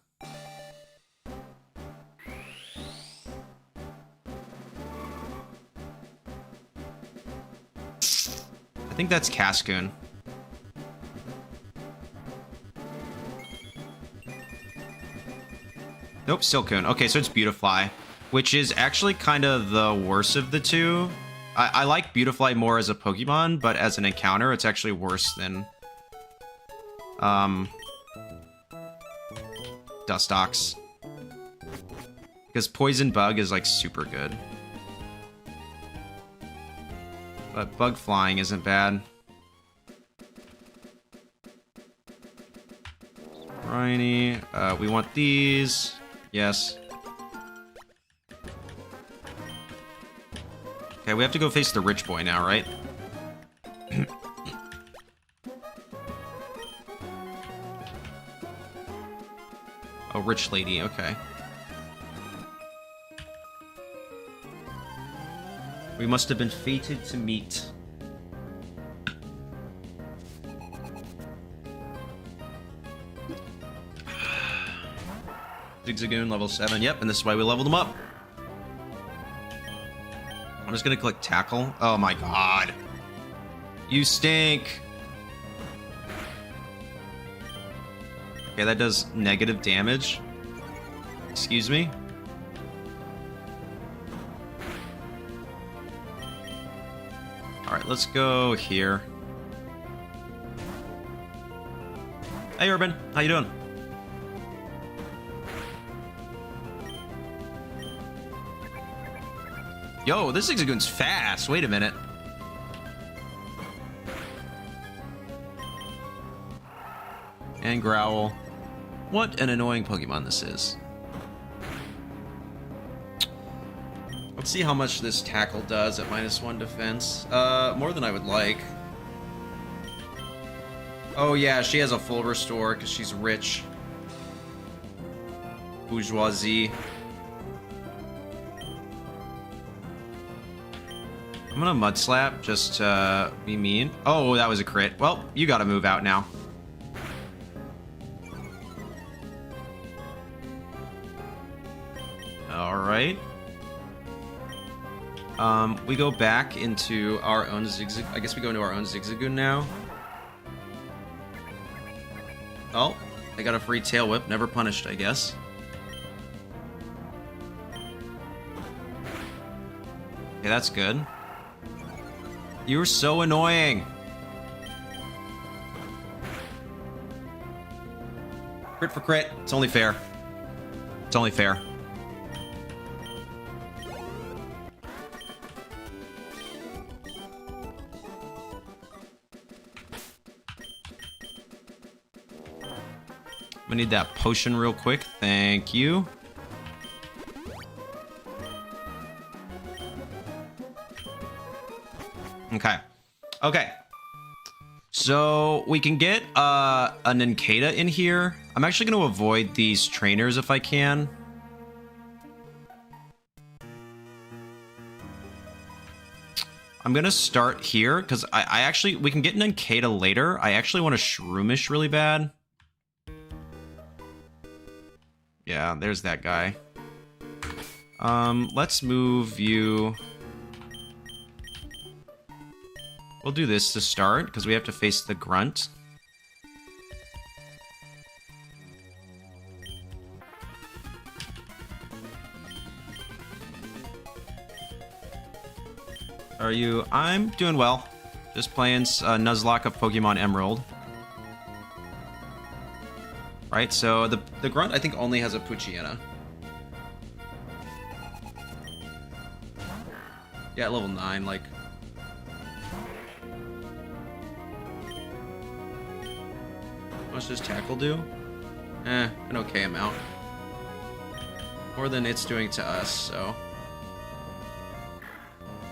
I think that's Cascoon. Nope, Silcoon. Okay, so it's Beautifly, which is actually kind of the worst of the two. I like Beautifly more as a Pokemon, but as an encounter, it's actually worse than Dustox. Because Poison Bug is like super good. But Bug Flying isn't bad. Briny, we want these. Yes. Okay, we have to go face the rich boy now, right? Oh, rich lady, okay. We must have been fated to meet. Zigzagoon, level 7. Yep, and this is why we leveled him up. I'm just gonna click Tackle. Oh my god. You stink. Okay, that does negative damage. Excuse me? Alright, let's go here. Hey Urban, how you doing? Yo, this Zigzagoon's fast. Wait a minute. And Growl. What an annoying Pokemon this is. Let's see how much this Tackle does at -1 defense. More than I would like. Oh yeah, she has a full restore because she's rich. Bourgeoisie. I'm gonna Mud Slap just to be mean. Oh, that was a crit. Well, you gotta move out now. Alright. We go back into our own Zigzag... I guess we go into our own Zigzagoon now. Oh, I got a free Tail Whip. Never punished, I guess. Okay, that's good. You're so annoying. Crit for crit. It's only fair. It's only fair. We need that potion real quick. Thank you. Okay. Okay. So we can get a Nincada in here. I'm actually going to avoid these trainers if I can. I'm going to start here because I actually... We can get Nincada later. I actually want a Shroomish really bad. Yeah, there's that guy. Let's move you... We'll do this to start, because we have to face the Grunt. Are you? I'm doing well. Just playing Nuzlocke of Pokémon Emerald. Right, so the Grunt, I think, only has a Poochyena. Yeah, level 9, like... How much does Tackle do? An okay amount. More than it's doing to us, so...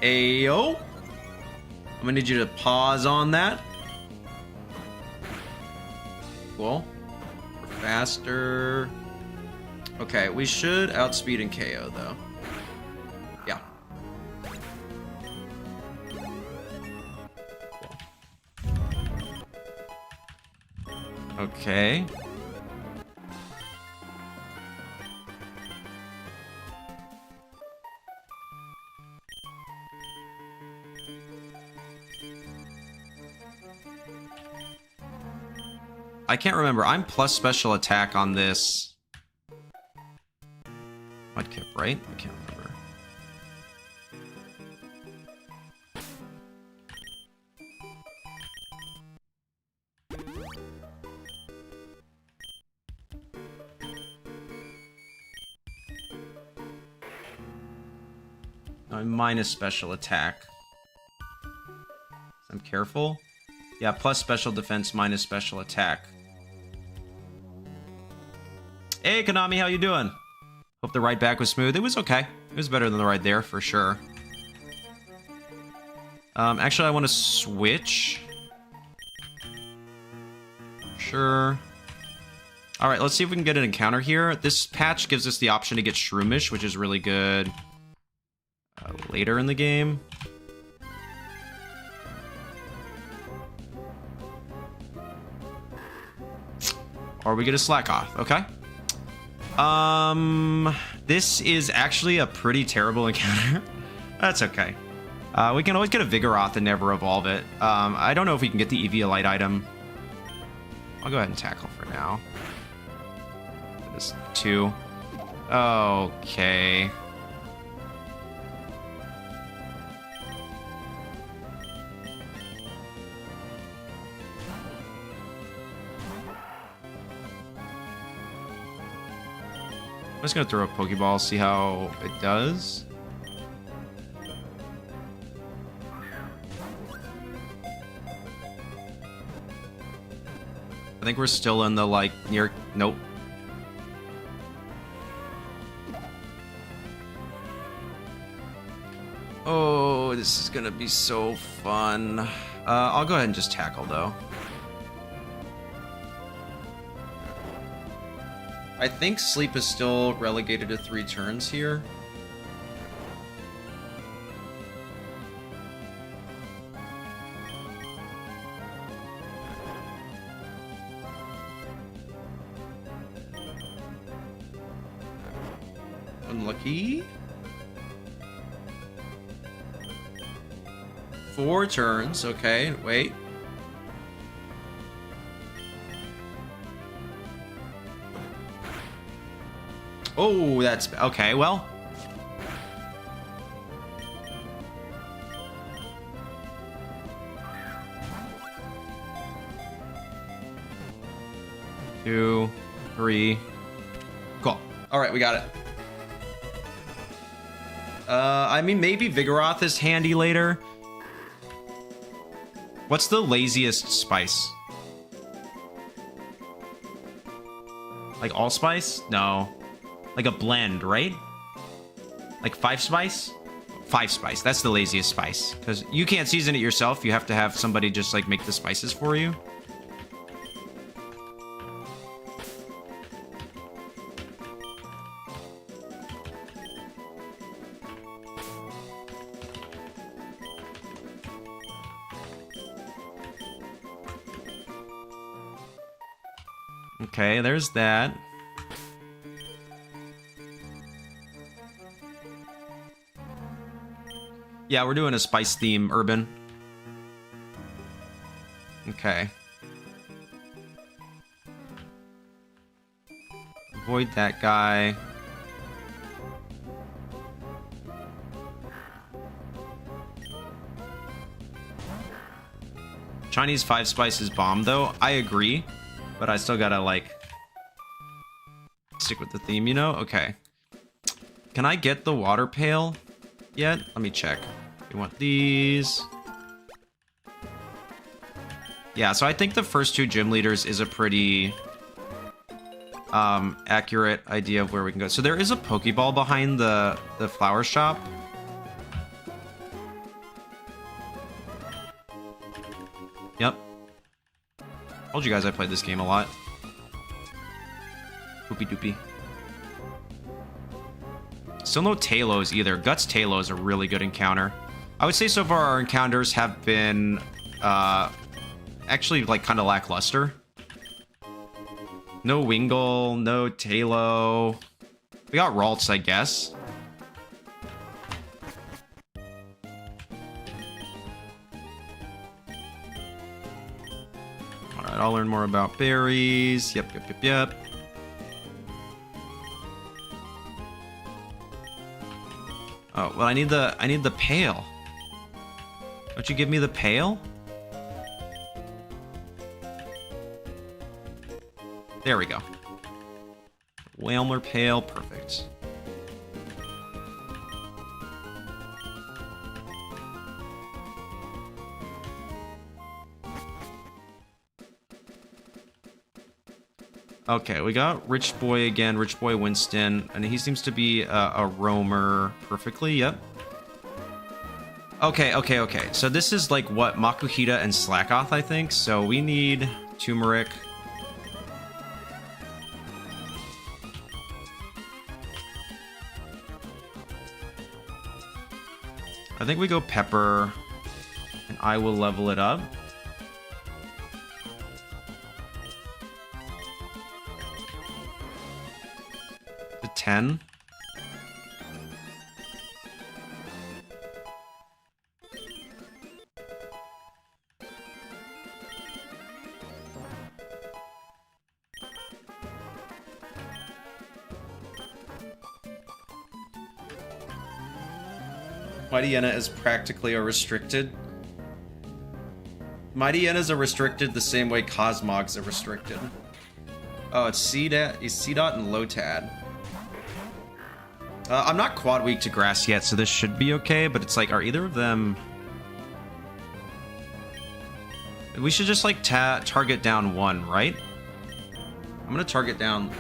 Ayo! I'm gonna need you to pause on that. Cool. faster. Okay, we should outspeed and KO, though. Yeah. Okay. I can't remember. I'm plus special attack on this. Mudkip, right? I can't remember. I'm minus special attack. I'm careful. Yeah, plus special defense, minus special attack. Hey, Konami, how you doing? Hope the ride back was smooth. It was okay. It was better than the ride there, for sure. Actually, I want to switch. Sure. Alright, let's see if we can get an encounter here. This patch gives us the option to get Shroomish, which is really good later in the game. Or we get a Slack Off, okay? This is actually a pretty terrible encounter. That's okay. We can always get a Vigoroth and never evolve it. I don't know if we can get the Eviolite item. I'll go ahead and tackle for now. This 2. Okay. I'm just gonna throw a Pokeball, see how it does. I think we're still in the, like, near... Nope. Oh, this is gonna be so fun. I'll go ahead and just tackle, though. I think Sleep is still relegated to 3 turns here. Unlucky. 4 turns, okay, wait. Oh, that's... Okay, well. Two, 3. Cool. Alright, we got it. I mean, maybe Vigoroth is handy later. What's the laziest spice? Like allspice? No. Like a blend, right? Like 5 spice? 5 spice. That's the laziest spice. Because you can't season it yourself. You have to have somebody just like make the spices for you. Okay, there's that. Yeah, we're doing a spice theme, Urban. Okay. Avoid that guy. Chinese 5 spices bomb, though. I agree, but I still gotta, like, stick with the theme, you know? Okay. Can I get the water pail yet? Let me check. We want these. Yeah, so I think the first 2 gym leaders is a pretty accurate idea of where we can go. So there is a Pokeball behind the flower shop. Yep. Told you guys I played this game a lot. Poopy doopy. Still no Talos either. Guts Talo is a really good encounter. I would say so far our encounters have been actually like kind of lackluster. No Wingull, no Talo. We got Ralts, I guess. Alright, I'll learn more about berries. Yep. Oh, well, I need the pail. Don't you give me the pail? There we go. Whalmer pail, perfect. Okay, we got Rich Boy again, Rich Boy Winston, and he seems to be a roamer perfectly, yep. Okay. So this is like what, Makuhita and Slackoth, I think. So we need turmeric. I think we go pepper, and I will level it up. To 10. Mightyena is practically a restricted. Mightyena's a restricted the same way Cosmog's a restricted. Oh, it's C-Dot and Lotad. I'm not quad weak to grass yet, so this should be okay, but it's like, are either of them... We should just like target down one, right? I'm gonna target down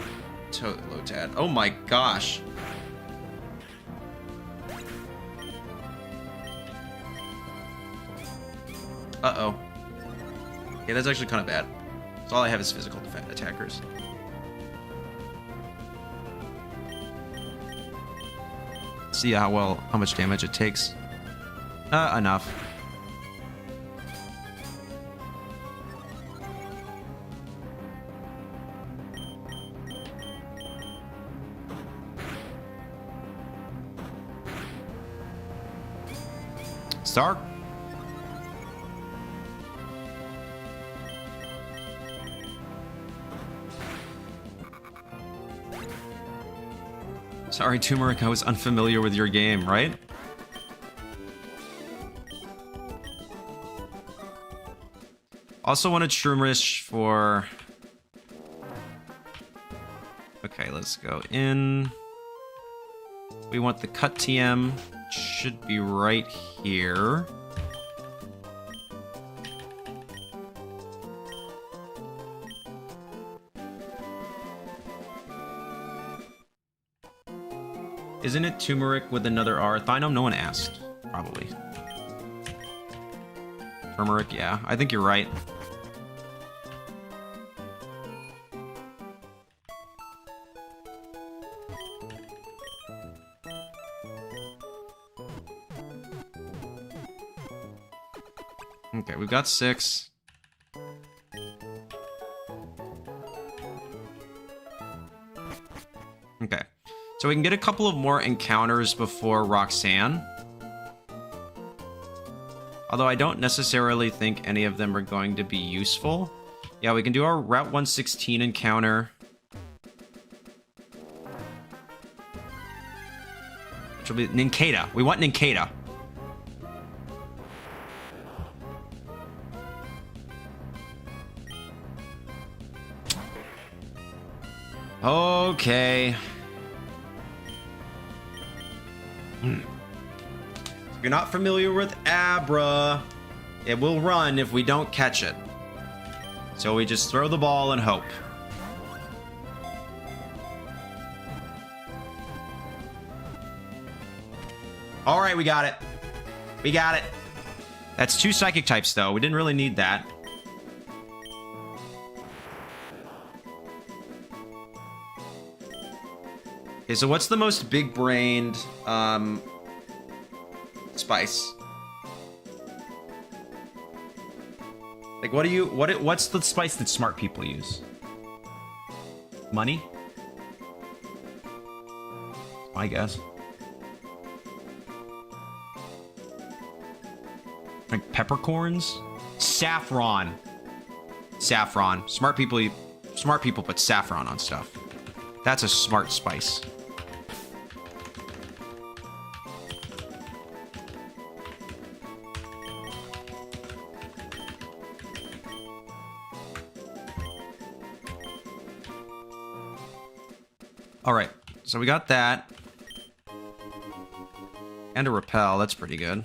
Lotad. Oh my gosh. Uh-oh. Yeah, that's actually kind of bad. So all I have is physical attackers. See how much damage it takes. Enough. Start. Sorry, Turmeric, I was unfamiliar with your game, right? Also wanted Shroomish for... Okay, let's go in. We want the cut TM. Should be right here. Isn't it turmeric with another R? Thinome? No one asked. Probably. Turmeric, yeah. I think you're right. Okay, we've got 6. Okay. So we can get a couple of more encounters before Roxanne. Although I don't necessarily think any of them are going to be useful. Yeah, we can do our Route 116 encounter. Which will be Nincada. We want Nincada. Okay. If you're not familiar with Abra, it will run if we don't catch it. So we just throw the ball and hope. All right, we got it. We got it. That's 2 psychic types, though. We didn't really need that. Okay, so what's the most big-brained spice? Like, what's the spice that smart people use? Money? I guess. Like peppercorns? Saffron. Saffron. Smart people put saffron on stuff. That's a smart spice. All right, so we got that. And a repel, that's pretty good.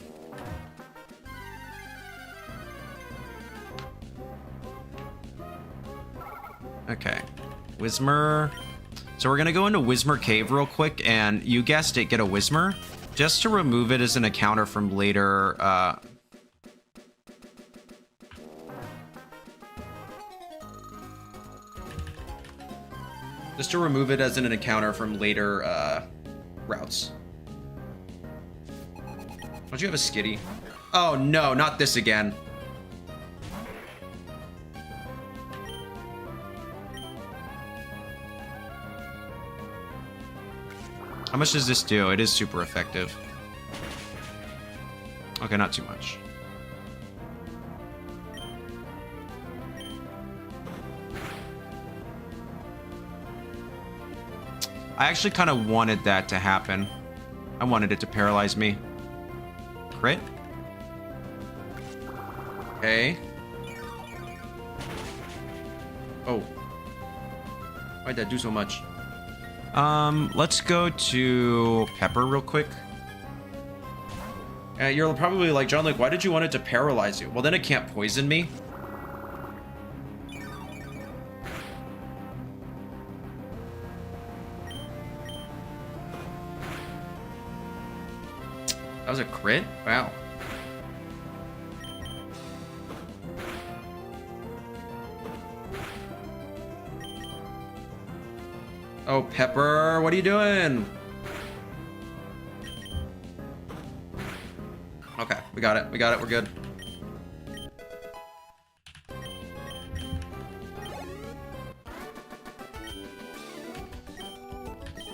Okay, Whismer. So we're gonna go into Whismer Cave real quick, and you guessed it, get a Whismer, just to remove it as an encounter from later, just to remove it as an encounter from later, routes. Don't you have a Skitty? Oh no, not this again. How much does this do? It is super effective. Okay, not too much. I actually kind of wanted that to happen. I wanted it to paralyze me. Crit? Okay. Oh. Why'd that do so much? Let's go to Pepper real quick. You're probably like, Jon-Luke, why did you want it to paralyze you? Well, then it can't poison me. That was a crit? Wow. Oh, Pepper, what are you doing? Okay, we got it, we're good.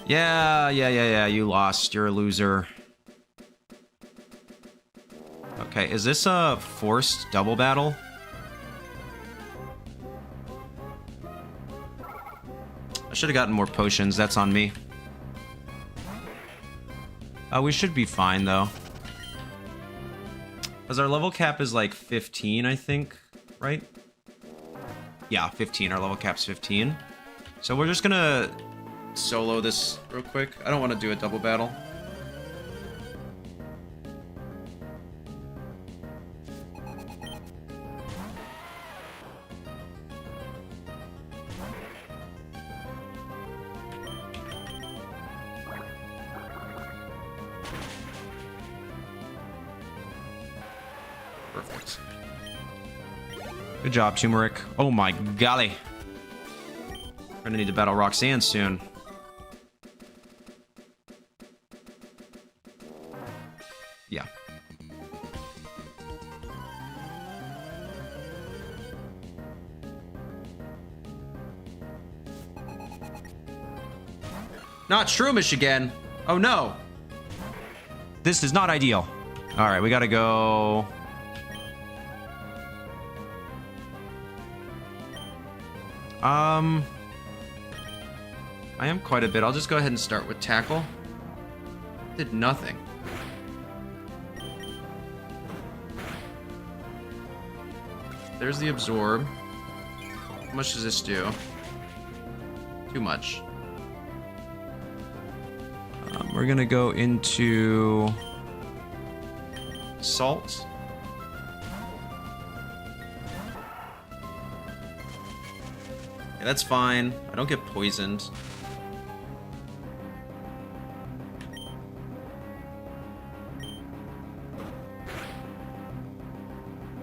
Yeah, you lost, you're a loser. Okay, is this a forced double battle? I should have gotten more potions, that's on me. We should be fine, though. Because our level cap is like 15, I think, right? Yeah, 15, our level cap's 15. So we're just gonna solo this real quick. I don't want to do a double battle. Perfect. Good job, Turmeric. Oh my golly. We're gonna need to battle Roxanne soon. Yeah. Not Shroomish again. Oh no. This is not ideal. All right, we gotta go. I am quite a bit. I'll just go ahead and start with Tackle. Did nothing. There's the Absorb. How much does this do? Too much. We're gonna go into Salt. Yeah, that's fine. I don't get poisoned.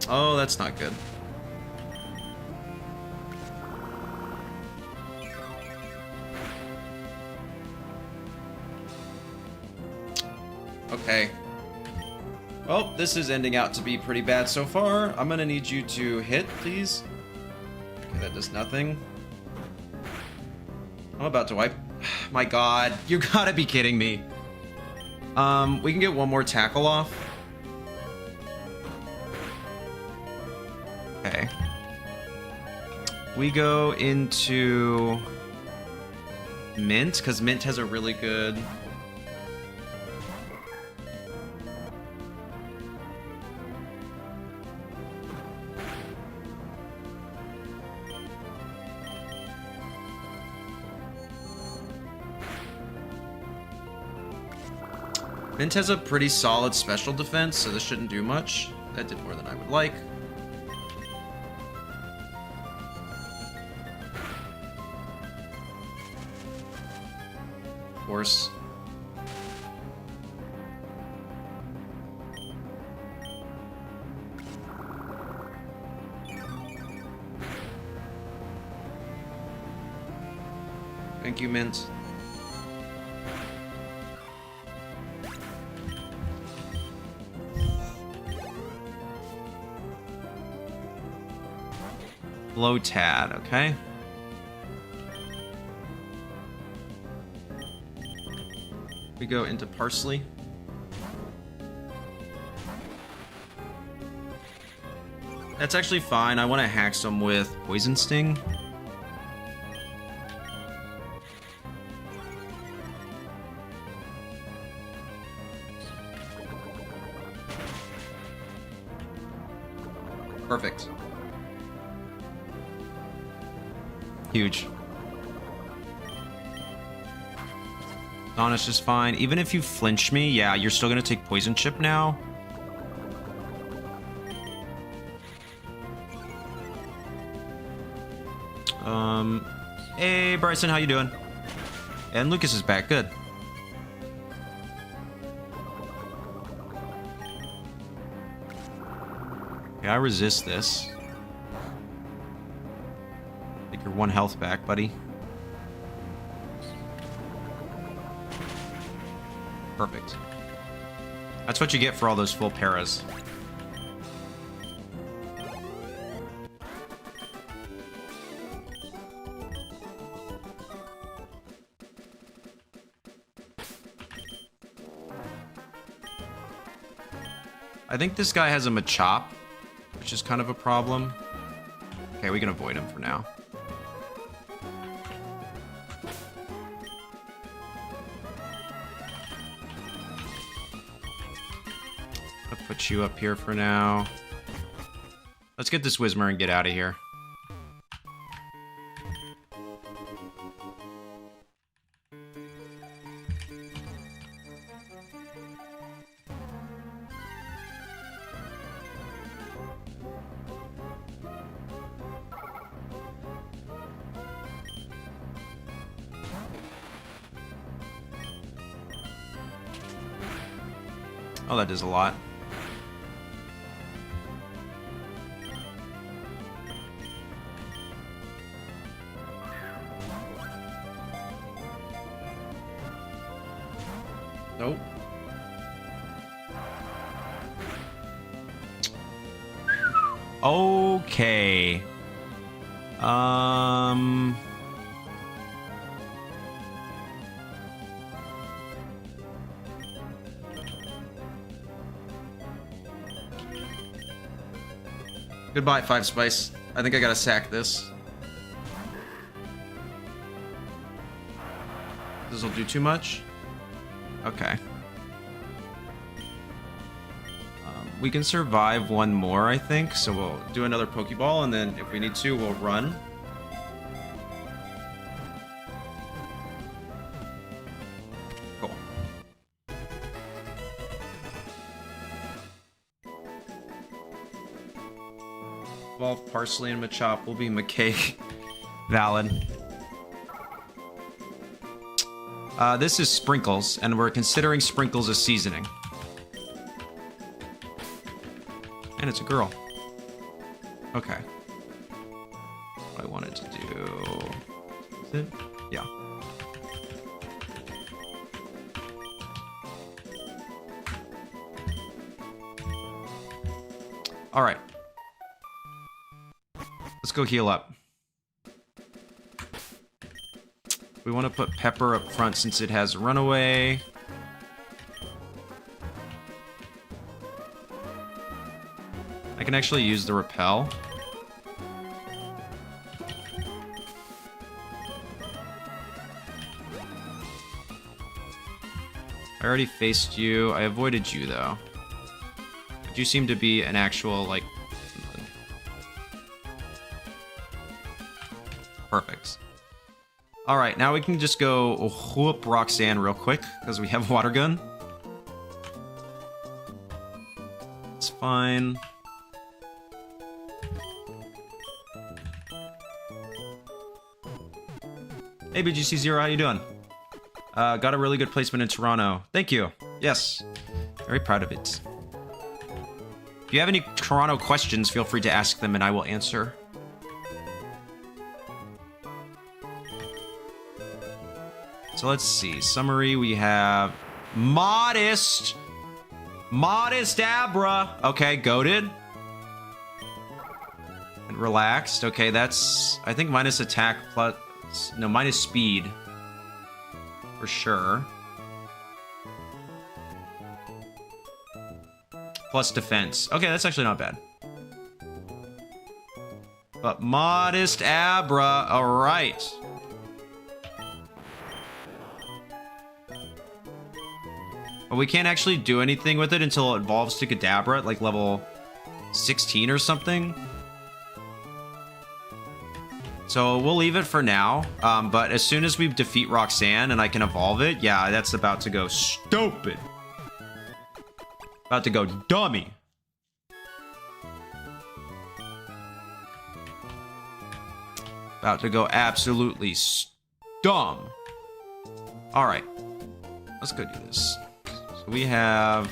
Oh, that's not good. Okay. Well, this is ending out to be pretty bad so far. I'm gonna need you to hit, please. Okay, that does nothing. I'm about to wipe. My god, you gotta be kidding me. We can get one more tackle off. Okay. We go into Mint, because Mint has a really good... Mint has a pretty solid special defense, so this shouldn't do much. That did more than I would like. Of course. Thank you, Mint. Low Tad, okay. We go into Parsley. That's actually fine. I want to hack some with Poison Sting. Perfect. Huge. Donna's just fine. Even if you flinch me, yeah, you're still gonna take Poison Chip now. Hey Bryson, how you doing? And Lucas is back. Good. Okay, I resist this. Take your 1 health back, buddy. Perfect. That's what you get for all those full paras. I think this guy has a Machop, which is kind of a problem. Okay, we can avoid him for now. I'll put you up here for now. Let's get this Whismur and get out of here. Oh, that does a lot. Nope. Okay. Goodbye, 5 Spice. I think I gotta sack this. This'll do too much? Okay. We can survive one more, I think, so we'll do another Pokeball, and then if we need to, we'll run. Cool. Evolve Parsley and Machop will be McCake. Valid. This is Sprinkles, and we're considering Sprinkles as seasoning. And it's a girl. Okay. What I wanted to do... Is it? Yeah. All right. Let's go heal up. We want to put Pepper up front since it has Runaway. I can actually use the Repel. I already faced you. I avoided you, though. But you seem to be an actual, like... Perfect. Alright, now we can just go whoop Roxanne real quick, because we have Water Gun. It's fine. Hey, Vgc Zero, how you doing? Got a really good placement in Toronto. Thank you. Yes. Very proud of it. If you have any Toronto questions, feel free to ask them and I will answer. So let's see. Summary, we have Modest. Modest Abra. Okay, goated. And relaxed. Okay, that's, I think, minus attack plus, no, minus speed. For sure. Plus defense. Okay, that's actually not bad. But Modest Abra, alright. But we can't actually do anything with it until it evolves to Kadabra at like level 16 or something. So we'll leave it for now, but as soon as we defeat Roxanne and I can evolve it, yeah, that's about to go stupid. About to go dummy. About to go absolutely dumb. All right, let's go do this. So we have...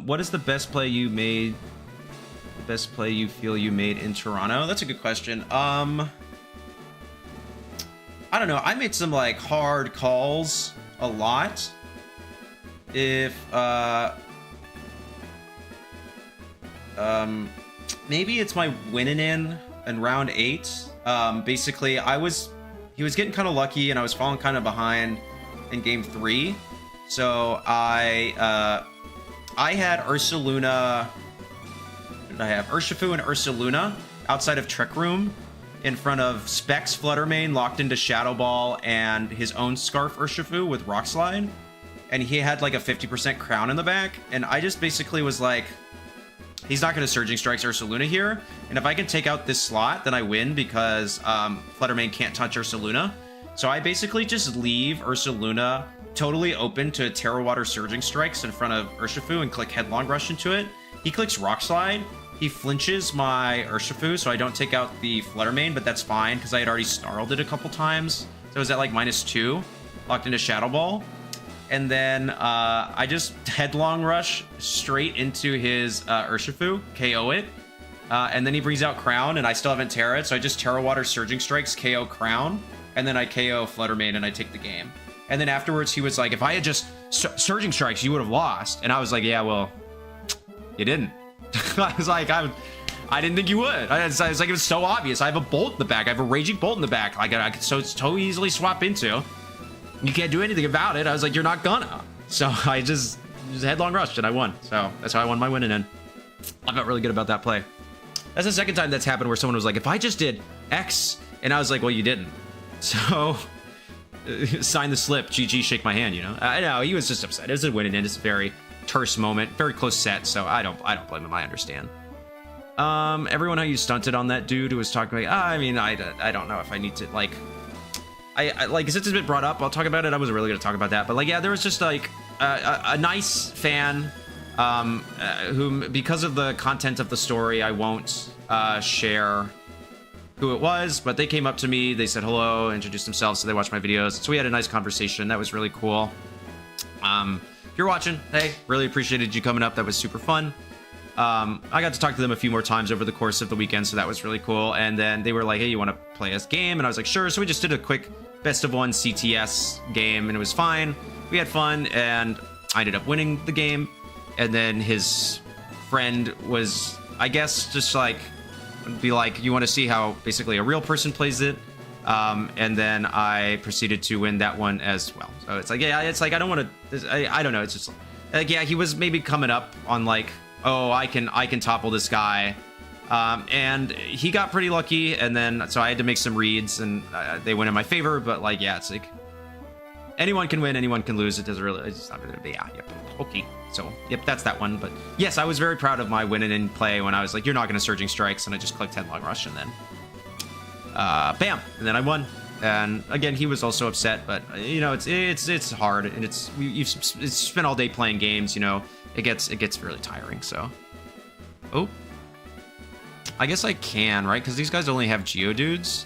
what is the best play you made? The best play you feel you made in Toronto? That's a good question. I don't know. I made some like hard calls a lot. If maybe it's my winning in round 8. Basically, he was getting kind of lucky and I was falling kind of behind in game 3. So I had Ursaluna. What did I have? Urshifu and Ursaluna outside of Trick Room in front of Specs Fluttermane locked into Shadow Ball and his own Scarf Urshifu with Rock Slide. And he had like a 50% crown in the back. And I just basically was like, he's not going to Surging Strikes Ursaluna here. And if I can take out this slot, then I win because Fluttermane can't touch Ursaluna. So I basically just leave Ursaluna totally open to Terra Water Surging Strikes in front of Urshifu and click Headlong Rush into it. He clicks Rock Slide. He flinches my Urshifu, so I don't take out the Fluttermane, but that's fine because I had already snarled it a couple times. So it was at like -2, locked into Shadow Ball. And then I just Headlong Rush straight into his Urshifu, KO it. And then he brings out Crown, and I still haven't Terra it, so I just Terra Water Surging Strikes, KO Crown, and then I KO Fluttermane and I take the game. And then afterwards, he was like, if I had just Surging Strikes, you would have lost. And I was like, yeah, well, you didn't. I was like, I didn't think you would. I was like, it was so obvious. I have a Bolt in the back. I have a Raging Bolt in the back. Like, I could so easily swap into. You can't do anything about it. I was like, you're not gonna. So I just Headlong Rushed and I won. So that's how I won my winning in. I felt really good about that play. That's the second time that's happened where someone was like, if I just did X, and I was like, well, you didn't. So... sign the slip, GG, shake my hand, you know? I know, he was just upset. It was a win and it's a very terse moment, very close set, so I don't blame him, I understand. Everyone how you stunted on that dude who was talking about, I mean, I don't know if I need to, like, I like, since it's been brought up, I'll talk about it. I wasn't really gonna talk about that, but like, yeah, there was just like, a nice fan, whom, because of the content of the story, I won't, share who it was, but they came up to me, they said hello, introduced themselves, so they watched my videos, so we had a nice conversation. That was really cool. if you're watching, hey, really appreciated you coming up. That was super fun. I got to talk to them a few more times over the course of the weekend, so that was really cool. And then they were like, hey, you want to play this game? And I was like, sure. So we just did a quick best of one CTS game, and it was fine. We had fun, and I ended up winning the game. And then his friend was, I guess, just like, be like, you want to see how basically a real person plays it? And then I proceeded to win that one as well. So it's like, yeah, it's like, I don't want to, I don't know. It's just like, yeah, he was maybe coming up on like, oh, I can topple this guy. And he got pretty lucky. And then, so I had to make some reads, and they went in my favor. But like, yeah, it's like, anyone can win, anyone can lose. It doesn't really, it's not gonna be, yeah, yep. Okay. So, yep, that's that one. But yes, I was very proud of my winning in play when I was like, you're not gonna Surging Strikes. And I just clicked Headlong Rush, and then, bam. And then I won. And again, he was also upset, but you know, it's hard, and you've spent all day playing games, you know, it gets really tiring. So, oh, I guess I can, right? Because these guys only have Geodudes,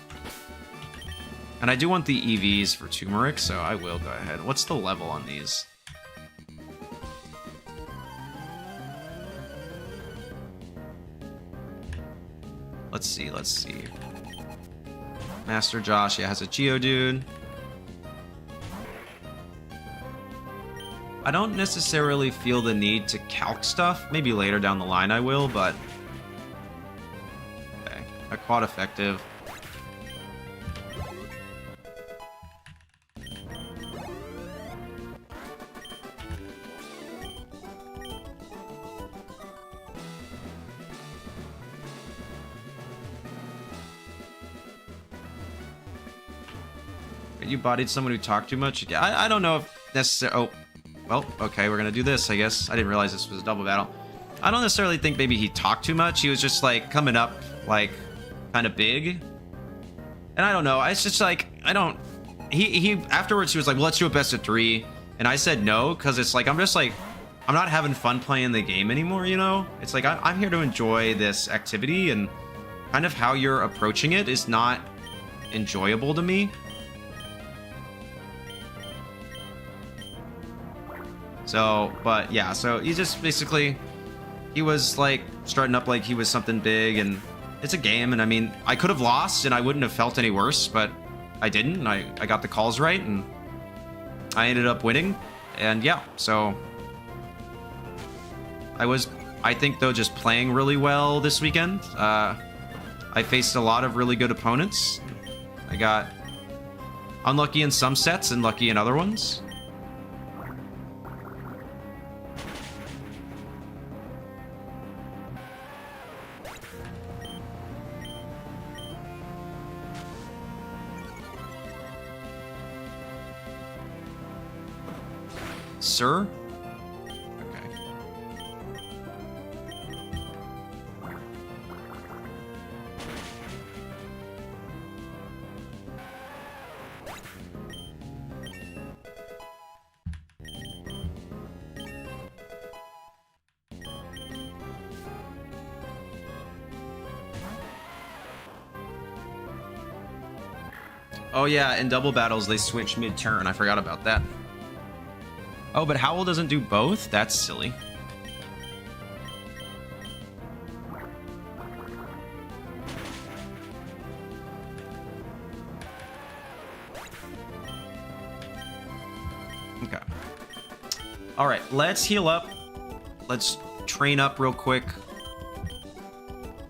and I do want the EVs for Turmeric, so I will go ahead. What's the level on these? Let's see. Master Josh, yeah, has a Geodude. I don't necessarily feel the need to calc stuff. Maybe later down the line I will, but... Okay, a quad effective. You bodied someone who talked too much? Yeah, I don't know if necessarily... Oh, well, okay, we're gonna do this, I guess. I didn't realize this was a double battle. I don't necessarily think maybe he talked too much. He was just, like, coming up, like, kind of big. And I don't know. It's just, like, I don't... He afterwards, he was like, well, let's do a best of 3. And I said no, because it's like, I'm just, like... I'm not having fun playing the game anymore, you know? It's like, I'm here to enjoy this activity, and kind of how you're approaching it is not enjoyable to me. So, but yeah, so he just basically, he was like strutting up like he was something big, and it's a game, and I mean, I could have lost and I wouldn't have felt any worse, but I didn't, and I got the calls right, and I ended up winning, and yeah, so I think though, just playing really well this weekend. I faced a lot of really good opponents. I got unlucky in some sets and lucky in other ones. Sir? Okay. Oh yeah, in double battles they switch mid-turn. I forgot about that. Oh, but Howl doesn't do both? That's silly. Okay. Alright, let's heal up. Let's train up real quick.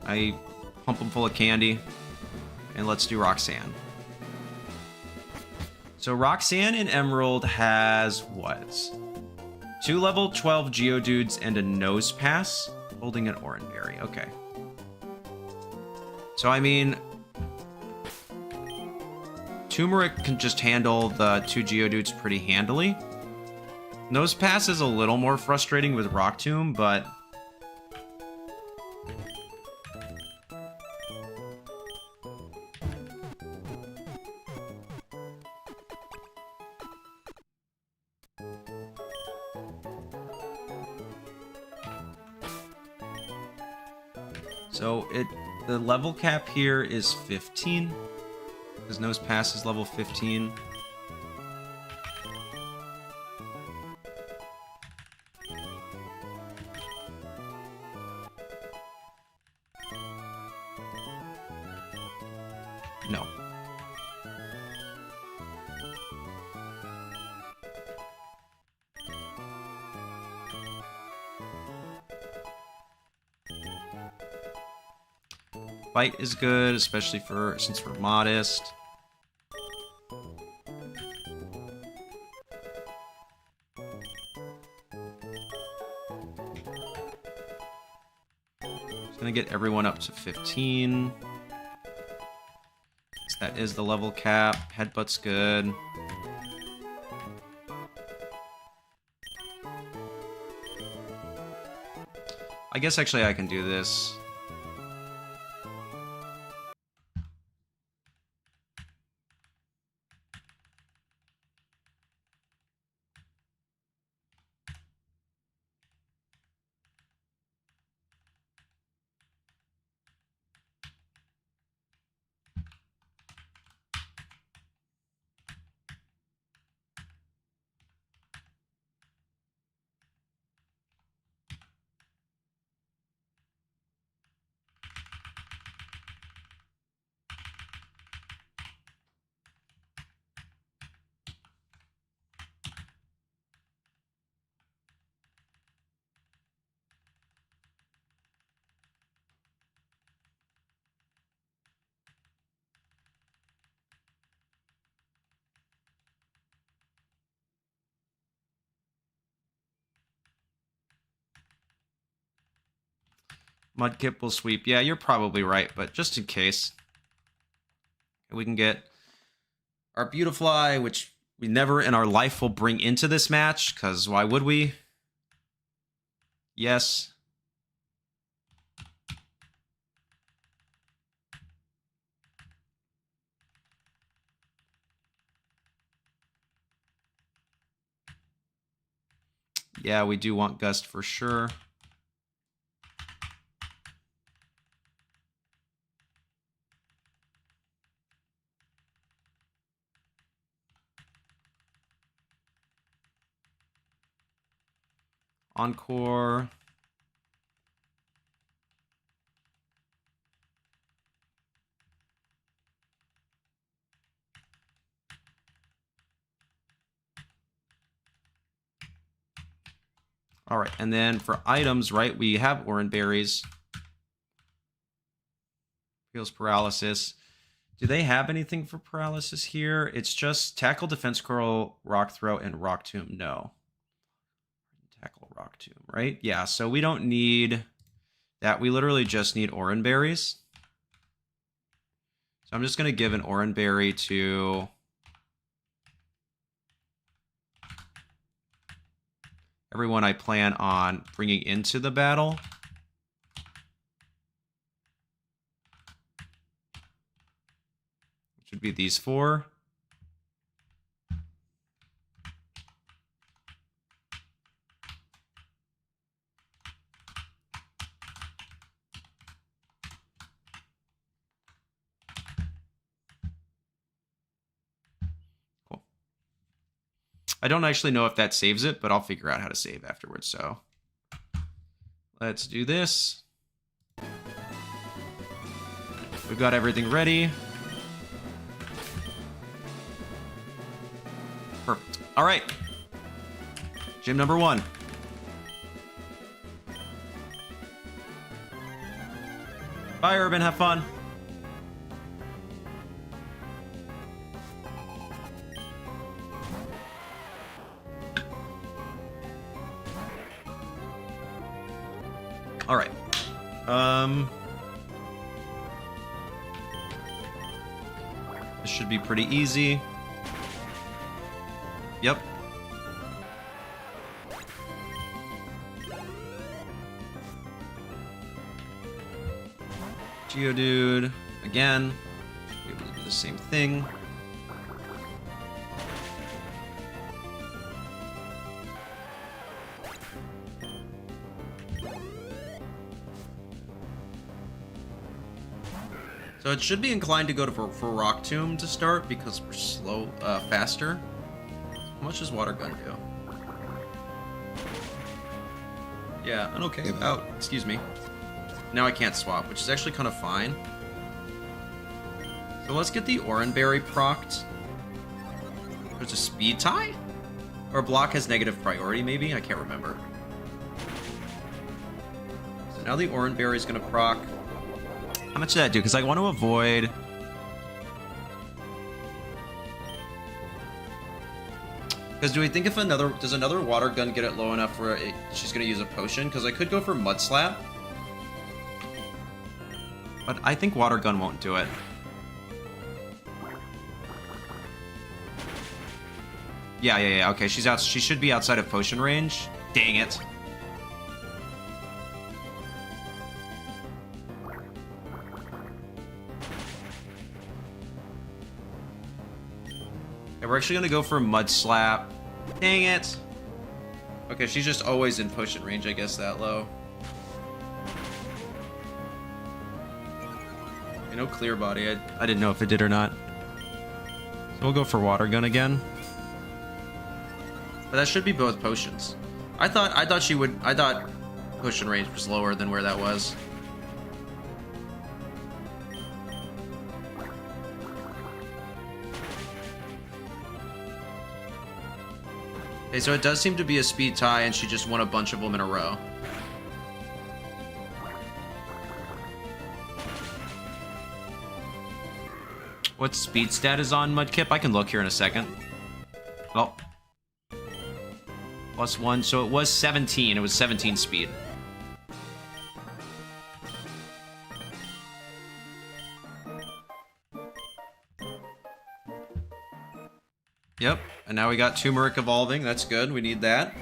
I pump him full of candy. And let's do Roxanne. So Roxanne in Emerald has what? 2 level 12 Geodudes and a Nose Pass, holding an Oranberry. Okay. So I mean, Turmeric can just handle the 2 Geodudes pretty handily. Nose Pass is a little more frustrating with Rock Tomb, but so the level cap here is 15. His Nose Pass is level 15. No. Bite is good, especially since we're modest. Just gonna get everyone up to 15. That is the level cap. Headbutt's good. I guess actually I can do this. Mudkip will sweep. Yeah, you're probably right, but just in case, we can get our Beautifly, which we never in our life will bring into this match, because why would we? Yes. Yeah, we do want Gust for sure. Encore. All right, and then for items, right, we have Oran Berries. Feels Paralysis. Do they have anything for Paralysis here? It's just Tackle, Defense Curl, Rock Throw, and Rock Tomb. No. Tackle, Rock Tomb, right? Yeah, so we don't need that. We literally just need Oran Berries. So I'm just going to give an Oran Berry to... everyone I plan on bringing into the battle. Which would be these 4. Cool. I don't actually know if that saves it, but I'll figure out how to save afterwards, so let's do this. We've got everything ready. Perfect. All right. Gym number 1. Bye, Urban. Have fun. All right. This should be pretty easy. Yep. Geodude, again, should be able to do the same thing. So it should be inclined to go for Rock Tomb to start because we're faster. How much does Water Gun do? Yeah, an okay out. Excuse me. Now I can't swap, which is actually kind of fine. So let's get the Oranberry procced. There's a speed tie? Or block has negative priority, maybe? I can't remember. So now the Oranberry is going to proc. How much did that do? Because I want to avoid... Because do we think if does another water gun get it low enough where she's going to use a potion? Because I could go for Mud Slap. But I think water gun won't do it. Yeah. Okay, she's out. She should be outside of potion range. Dang it. Okay, we're actually gonna go for Mud Slap. Dang it. Okay, she's just always in potion range, I guess, that low. You know, Clear Body. I didn't know if it did or not. So we'll go for Water Gun again. But that should be both potions. I thought potion range was lower than where that was. Okay, so it does seem to be a speed tie, and she just won a bunch of them in a row. What speed stat is on Mudkip? I can look here in a second. Oh. +1, so it was 17. It was 17 speed. Yep, and now we got Turmeric evolving. That's good. We need that.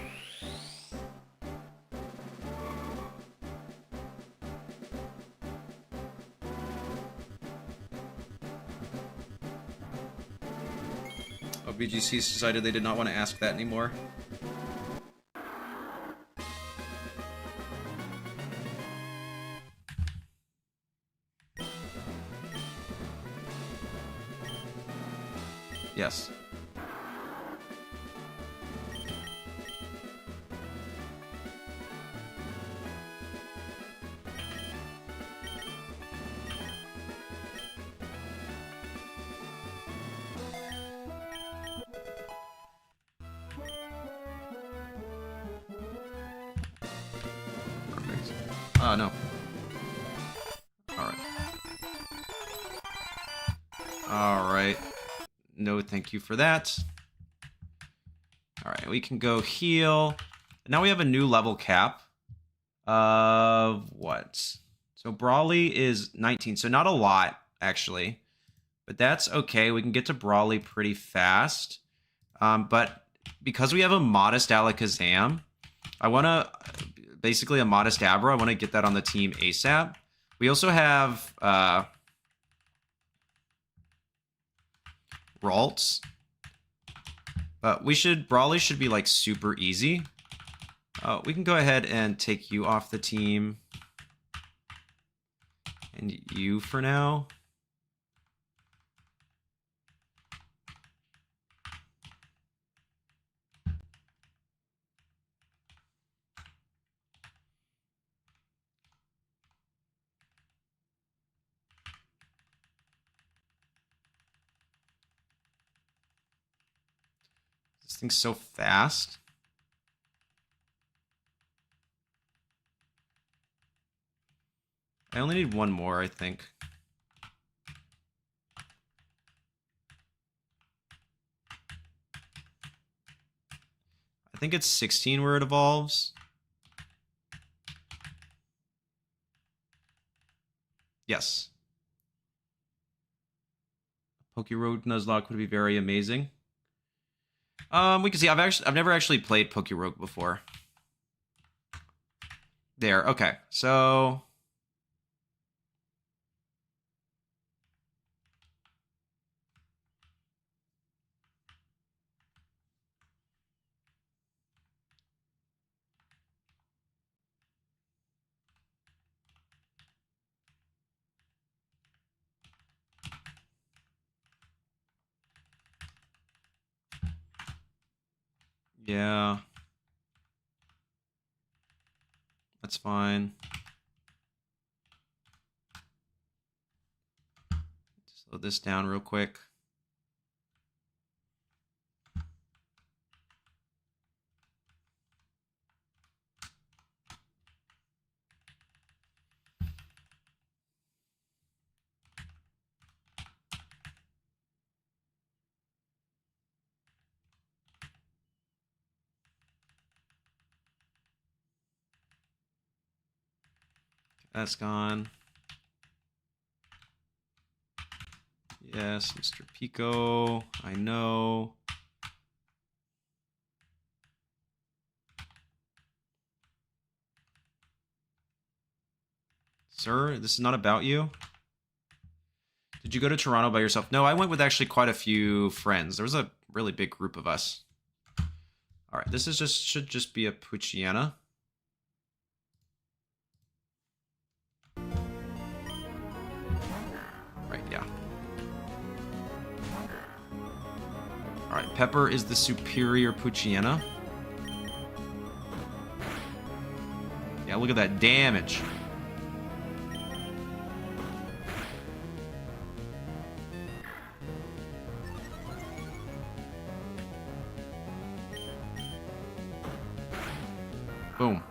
Oh, VGC decided they did not want to ask that anymore. Yes. Perfect. Oh, no. Alright. Alright. No, thank you for that. Alright, we can go heal. Now we have a new level cap of what? So Brawly is 19, so not a lot, actually. But that's okay. We can get to Brawly pretty fast. But because we have a modest Alakazam, I want to... Basically a modest Abra. I want to get that on the team ASAP. We also have... Ralts. But Brawly should be like super easy. We can go ahead and take you off the team. And you for now. This thing's so fast. I only need one more, I think. I think it's 16 where it evolves. Yes. Pokeroad Nuzlocke would be very amazing. We can see I've never actually played Pokerogue before. There, okay. So yeah. That's fine. Slow this down real quick. That's gone. Yes, Mr. Pico. I know. Sir, this is not about you. Did you go to Toronto by yourself? No, I went with actually quite a few friends. There was a really big group of us. All right, this is should just be a Poochyena. Right, yeah. All right, Pepper is the superior Poochyena. Yeah, look at that damage. Boom.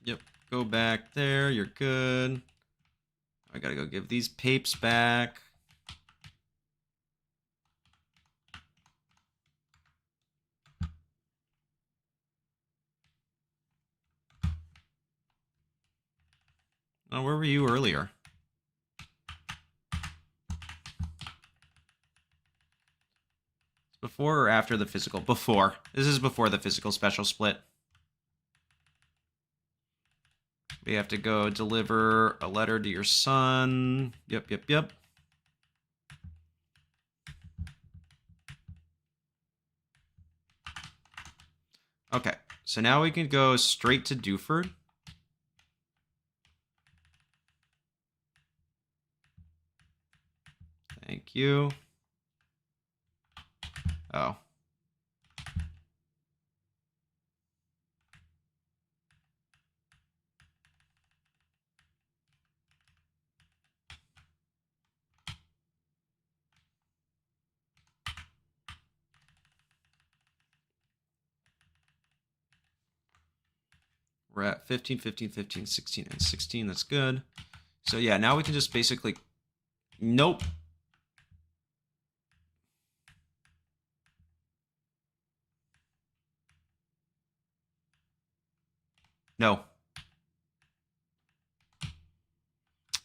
Yep, go back there. You're good. I gotta go give these papes back. Oh, where were you earlier? Before or after the physical? Before. This is before the physical special split. We have to go deliver a letter to your son. Yep, yep, yep. Okay, so now we can go straight to Dewford. Thank you. Oh. We're at 15, 15, 15, 16, and 16. That's good. So yeah, now we can just basically... Nope. No.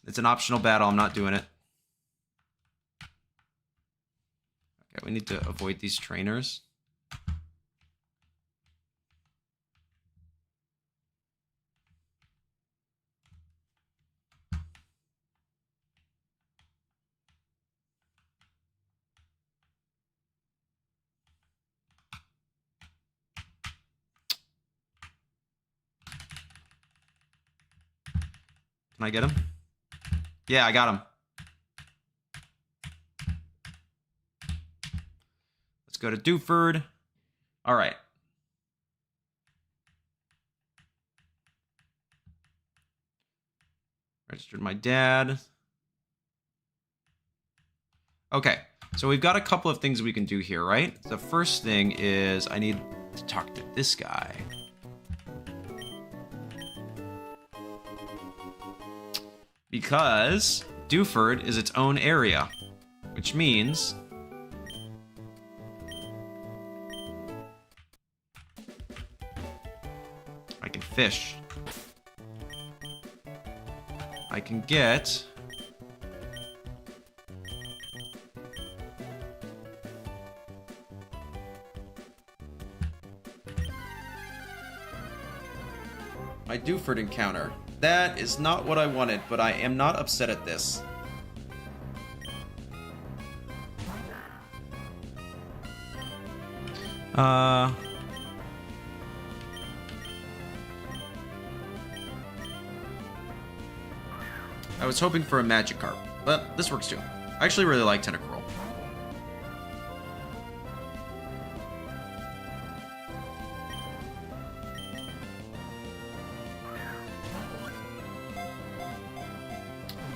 It's an optional battle. I'm not doing it. Okay, we need to avoid these trainers. Can I get him? Yeah, I got him. Let's go to Dewford. All right. Registered my dad. Okay, so we've got a couple of things we can do here, right? The first thing is I need to talk to this guy. Because Dewford is its own area, which means I can fish. I can get my Dewford encounter. That is not what I wanted, but I am not upset at this. I was hoping for a Magikarp, but this works too. I actually really like Tentacruel.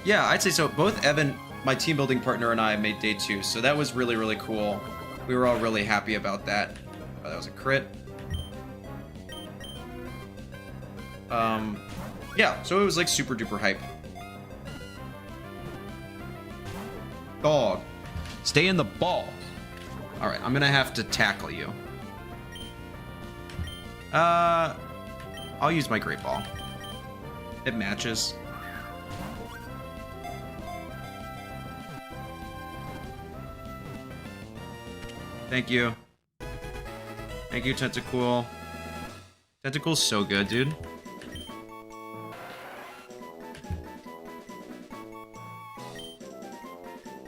Yeah, I'd say so. Both Evan, my team building partner, and I made day 2, so that was really, really cool. We were all really happy about that. Oh, that was a crit. Yeah, so it was like super duper hype. Dog. Stay in the ball. Alright, I'm gonna have to tackle you. I'll use my Great Ball. It matches. Thank you. Thank you, Tentacool. Tentacool's so good, dude.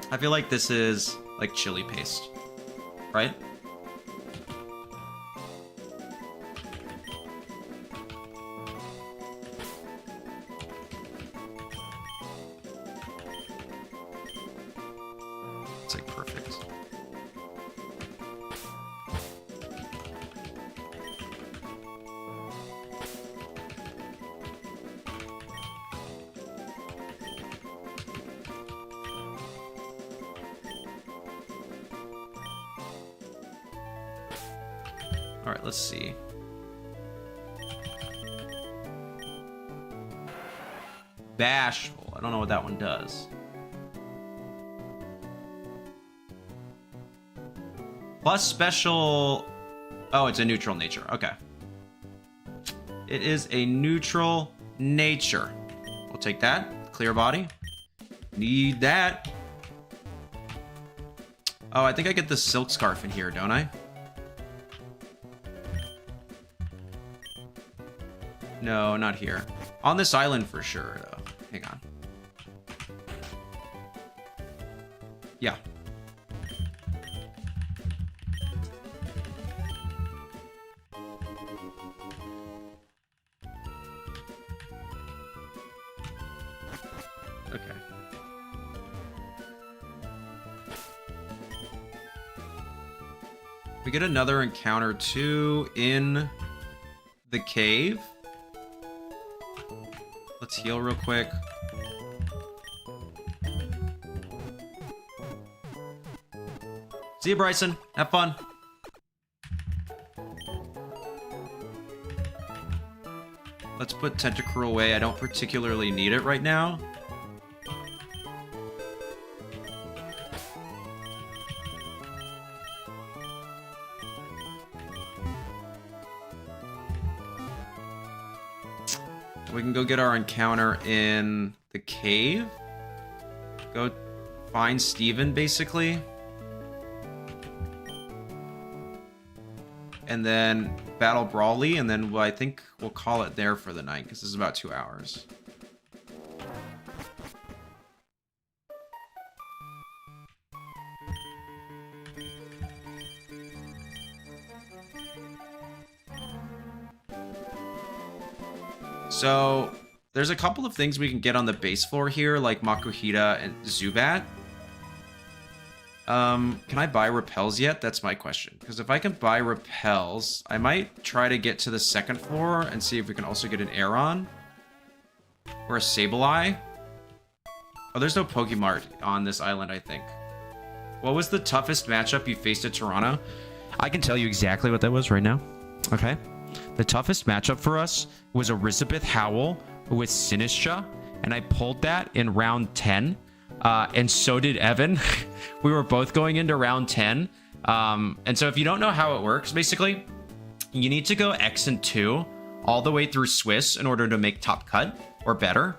I feel like this is like chili paste, right? It's like perfect. All right, let's see. Bashful. I don't know what that one does. Plus special. Oh, it's a neutral nature. Okay. It is a neutral nature. We'll take that. Clear body. Need that. Oh, I think I get the silk scarf in here, don't I? No, not here. On this island for sure, though. Hang on. Yeah. Okay. We get another encounter too in the cave. Let's heal real quick. See you, Bryson. Have fun. Let's put Tentacruel away. I don't particularly need it right now. We can go get our encounter in the cave. Go find Steven, basically. And then battle Brawly, and then I think we'll call it there for the night, because this is about 2 hours. So there's a couple of things we can get on the base floor here, like Makuhita and Zubat. Can I buy repels yet? That's my question. Because if I can buy repels, I might try to get to the second floor and see if we can also get an Aeron. Or a Sableye. Oh, there's no Pokemart on this island, I think. What was the toughest matchup you faced at Toronto? I can tell you exactly what that was right now. Okay. The toughest matchup for us was Elizabeth Howell with Sinistra, and I pulled that in round 10. And so did Evan. We were both going into round 10. And so if you don't know how it works, basically, you need to go X and 2 all the way through Swiss in order to make top cut or better.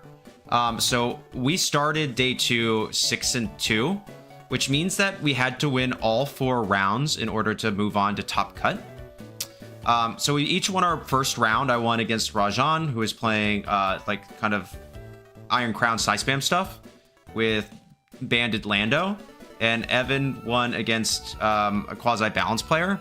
So we started day 2 6 and 2, which means that we had to win all 4 rounds in order to move on to top cut. So we each won our first round. I won against Rajan, who was playing like kind of Iron Crown side spam stuff with Banded Lando, and Evan won against a quasi-balance player.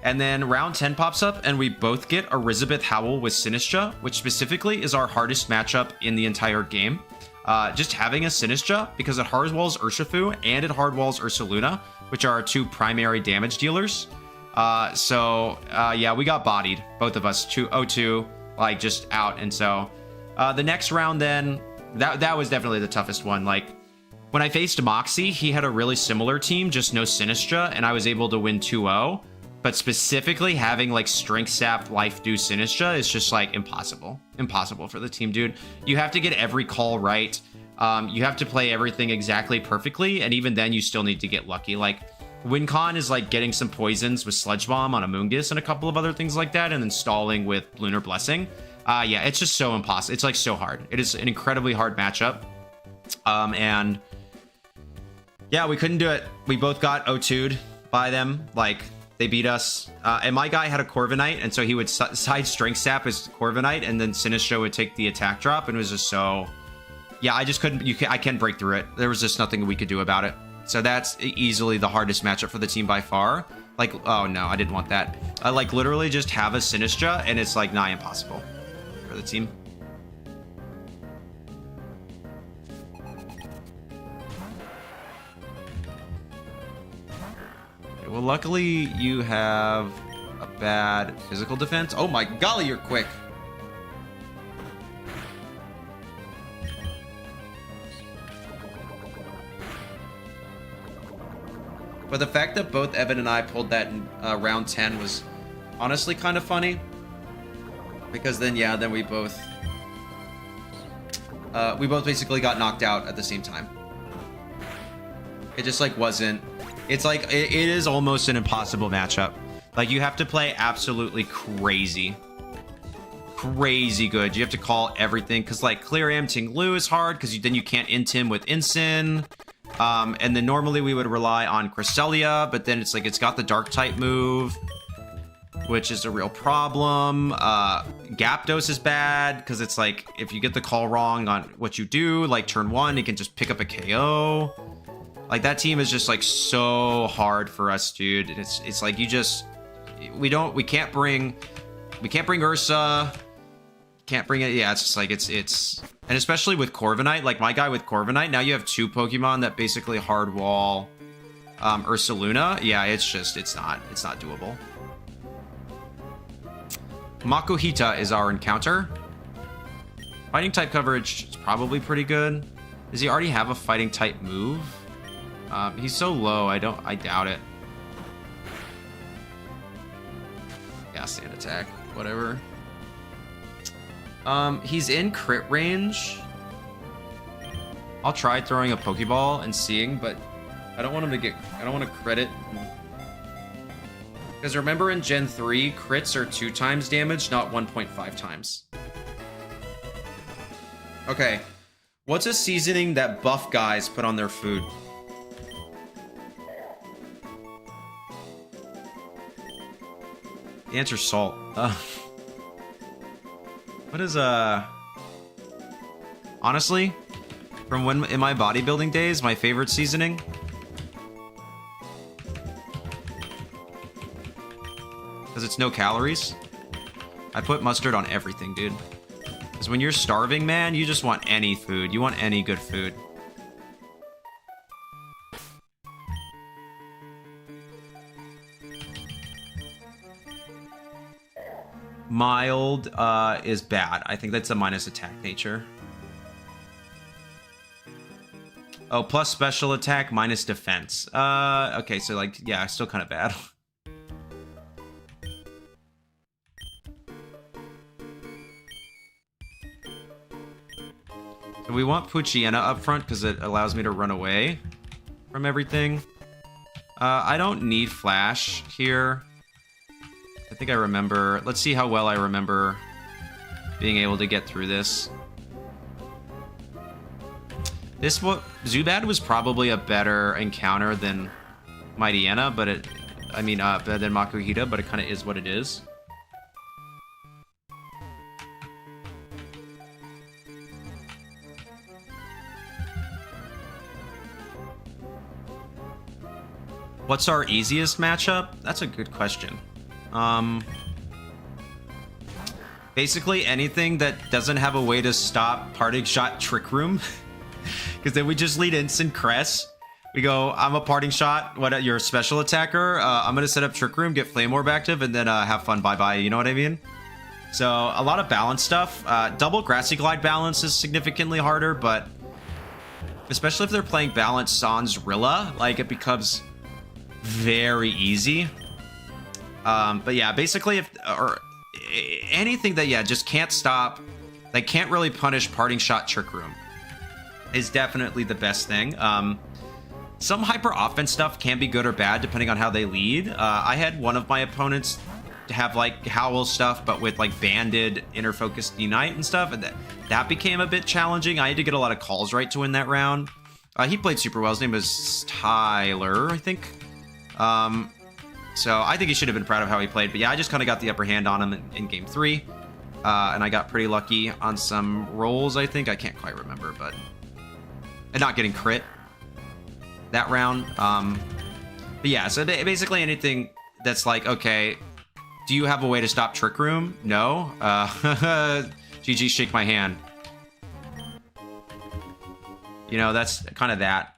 And then round 10 pops up, and we both get Elizabeth Howell with Sinistra, which specifically is our hardest matchup in the entire game. just having a Sinistra, because it hardwalls Urshifu and it hardwalls Ursaluna, which are our 2 primary damage dealers. Yeah, we got bodied, both of us, 2-0-2, like just out. And so the next round then, that was definitely the toughest one. Like when I faced Moxie, he had a really similar team, just no Sinistra, and I was able to win 2-0. But specifically having like Strength Sap, Life Dew, Sinistra is just like impossible. Impossible for the team, dude. You have to get every call right. You have to play everything exactly perfectly, and even then you still need to get lucky. Like WinCon is like getting some poisons with Sludge Bomb on a Moongus and a couple of other things like that, and then stalling with Lunar Blessing. Yeah, it's just so impossible. It's like so hard. It is an incredibly hard matchup. And yeah, we couldn't do it. We both got 0-2'd by them. Like, they beat us. And my guy had a Corviknight, and so he would side Strength Sap as Corviknight, and then Sinistcha would take the attack drop, and it was just so... Yeah, I just couldn't... I can't break through it. There was just nothing we could do about it. So that's easily the hardest matchup for the team by far. Like, oh no, I didn't want that. Like, literally just have a Sinistcha, and it's like nigh impossible for the team. Well, luckily you have a bad physical defense. Oh my golly, you're quick. But the fact that both Evan and I pulled that in round 10 was honestly kind of funny. Because then, yeah, then we both basically got knocked out at the same time. It just like wasn't... It's like, it is almost an impossible matchup. Like, you have to play absolutely crazy. Crazy good. You have to call everything. Because, like, Clear Am Ting Lu is hard. Because then you can't int him with Incin. And then normally we would rely on Cresselia. But then it's like, it's got the Dark type move, which is a real problem. Gyapdos is bad. Because it's like, if you get the call wrong on what you do, like turn 1, it can just pick up a KO. Like, that team is just like so hard for us, dude. It's like, you just, we can't bring Ursa, can't bring it. Yeah, it's just like, it's, and especially with Corviknight, like my guy with Corviknight, now you have 2 Pokemon that basically hard wall Ursaluna. Yeah, it's not doable. Makuhita is our encounter. Fighting type coverage is probably pretty good. Does he already have a fighting type move? He's so low, I doubt it. Yeah, sand attack, whatever. He's in crit range. I'll try throwing a Pokeball and seeing, but I don't want him to get, I don't want to credit. Because remember in Gen 3, crits are 2 times damage, not 1.5 times. Okay, what's a seasoning that buff guys put on their food? The answer's salt. What is honestly, from when in my bodybuilding days, my favorite seasoning, because it's no calories, I put mustard on everything, dude. Because when you're starving, man, you just want any food. You want any good food. Mild is bad. I think that's a minus attack nature. Oh, plus special attack, minus defense. Okay, so like, yeah, still kind of bad. So we want Poochyena up front because it allows me to run away from everything. I don't need Flash here. I think I remember. Let's see how well I remember being able to get through this. Zubat was probably a better encounter than Mightyena, but than Makuhita, but it kind of is what it is. What's our easiest matchup? That's a good question. Basically anything that doesn't have a way to stop Parting Shot Trick Room. Because then we just lead instant Cress. We go, I'm a parting shot. What? You're a special attacker. I'm going to set up Trick Room, get Flame Orb active, and then have fun. Bye-bye. You know what I mean? So a lot of balance stuff. Double Grassy Glide balance is significantly harder, but especially if they're playing balance Sans Rilla, like it becomes very easy. But yeah, basically anything that just can't stop, that can't really punish parting shot Trick Room is definitely the best thing. Some hyper offense stuff can be good or bad depending on how they lead. I had one of my opponents to have like Howl stuff, but with like banded inner focused Unite and stuff, and that became a bit challenging. I had to get a lot of calls right to win that round. He played super well. His name was Tyler, I think. So I think he should have been proud of how he played. But yeah, I just kind of got the upper hand on him in game 3. And I got pretty lucky on some rolls, I think. I can't quite remember, but... And not getting crit that round. But yeah, so basically anything that's like, okay, do you have a way to stop Trick Room? No. GG, shake my hand. You know, that's kind of that.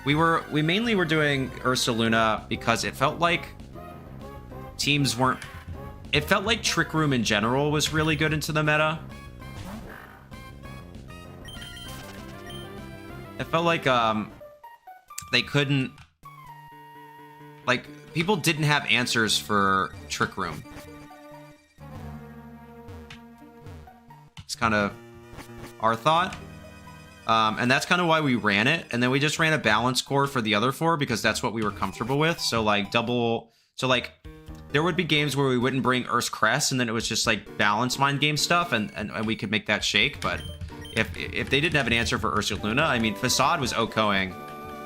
We mainly were doing Ursaluna because it felt like teams weren't... It felt like Trick Room in general was really good into the meta. It felt like they couldn't... Like, people didn't have answers for Trick Room. It's kind of our thought. And that's kind of why we ran it. And then we just ran a balance core for the other 4 because that's what we were comfortable with. So like there would be games where we wouldn't bring Ursa Crest, and then it was just like balance mind game stuff, and we could make that shake. But if they didn't have an answer for Ursaluna, I mean, Facade was OHKOing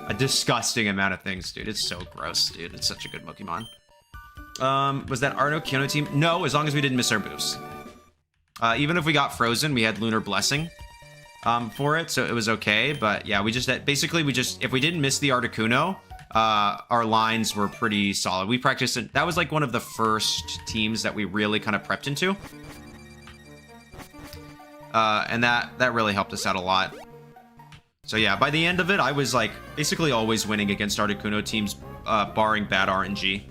a disgusting amount of things, dude. It's so gross, dude. It's such a good Pokemon. Was that Arno Kyono team? No, as long as we didn't miss our boost. Even if we got frozen, we had Lunar Blessing for it, so it was okay. But yeah, we just if we didn't miss the Articuno, our lines were pretty solid. We practiced it. That was like one of the first teams that we really kind of prepped into. And that really helped us out a lot. So yeah, by the end of it, I was like basically always winning against Articuno teams, barring bad RNG.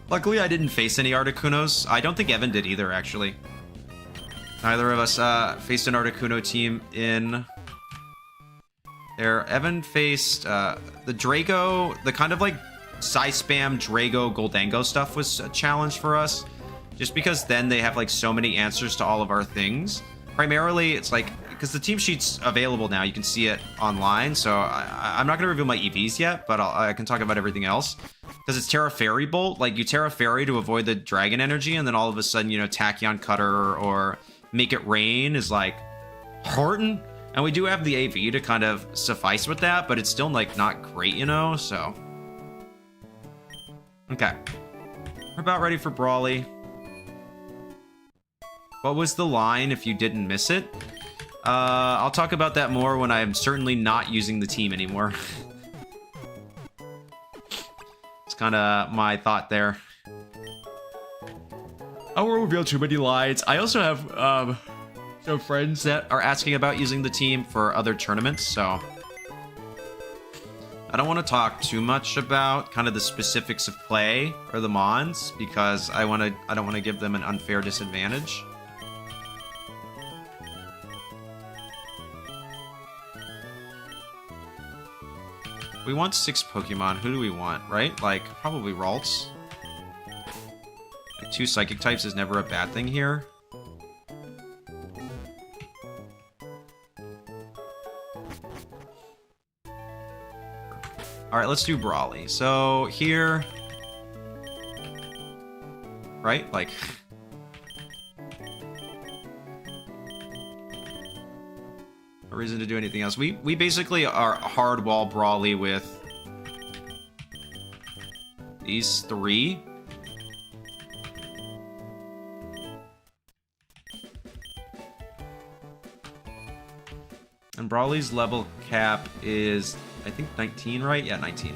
Luckily, I didn't face any Articunos. I don't think Evan did either, actually. Neither of us faced an Articuno team in there. Evan faced the Drago, the kind of like Psy-Spam Drago Goldango stuff was a challenge for us. Just because then they have like so many answers to all of our things. Primarily, it's like, because the team sheet's available now, you can see it online. So I'm not going to reveal my EVs yet, but I can talk about everything else. Because it's Terra Fairy Bolt, like you Terra Fairy to avoid the dragon energy, and then all of a sudden, you know, Tachyon Cutter or Make It Rain is like hurting. And we do have the AV to kind of suffice with that, but it's still like not great, you know, so. Okay. We're about ready for Brawly. What was the line if you didn't miss it? I'll talk about that more when I'm certainly not using the team anymore. It's kind of my thought there. I won't reveal too many lines. I also have some friends that are asking about using the team for other tournaments, so I don't want to talk too much about kind of the specifics of play or the mons because I don't want to give them an unfair disadvantage. We want 6 Pokemon. Who do we want, right? Like, probably Ralts. Like, 2 Psychic types is never a bad thing here. Alright, let's do Brawly. So, here... Right? Like... No reason to do anything else. We basically are hard wall Brawly with these 3. And Brawly's level cap is, I think, 19, right? Yeah, 19.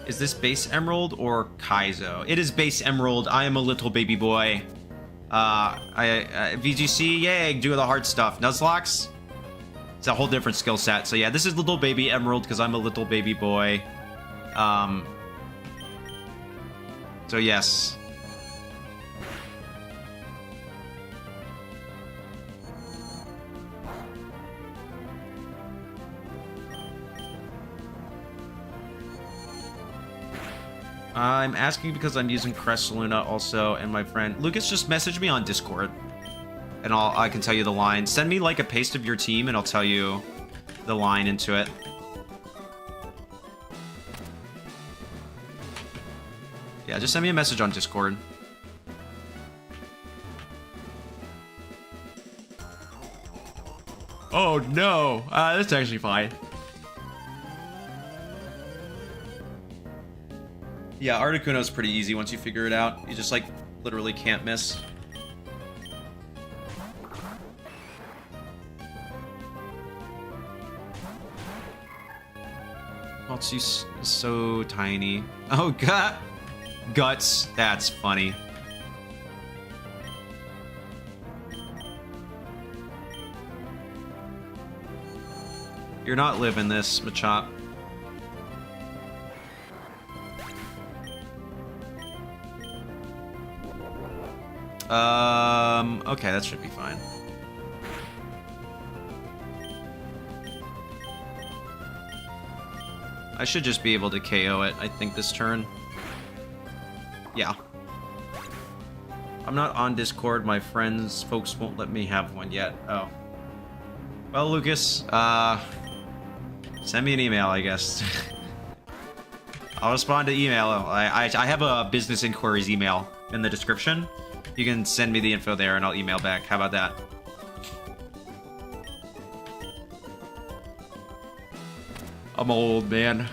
Is this base Emerald or Kaizo? It is base Emerald. I am a little baby boy. VGC, yay, do the hard stuff. Nuzlocke, it's a whole different skill set. So yeah, this is little baby Emerald because I'm a little baby boy. So yes. I'm asking because I'm using Crest Luna also, and my friend Lucas just messaged me on Discord, and I can tell you the line. Send me like a paste of your team, and I'll tell you the line into it. Yeah, just send me a message on Discord. Oh no, that's actually fine. Yeah, Articuno's pretty easy once you figure it out. You just, like, literally can't miss. Maltese is so tiny. Oh, God! Guts. That's funny. You're not living this, Machop. Okay, that should be fine. I should just be able to KO it, I think, this turn. Yeah. I'm not on Discord. My friends, folks won't let me have one yet. Oh. Well, Lucas, send me an email, I guess. I'll respond to email. I have a business inquiries email in the description. You can send me the info there and I'll email back. How about that? I'm old, man.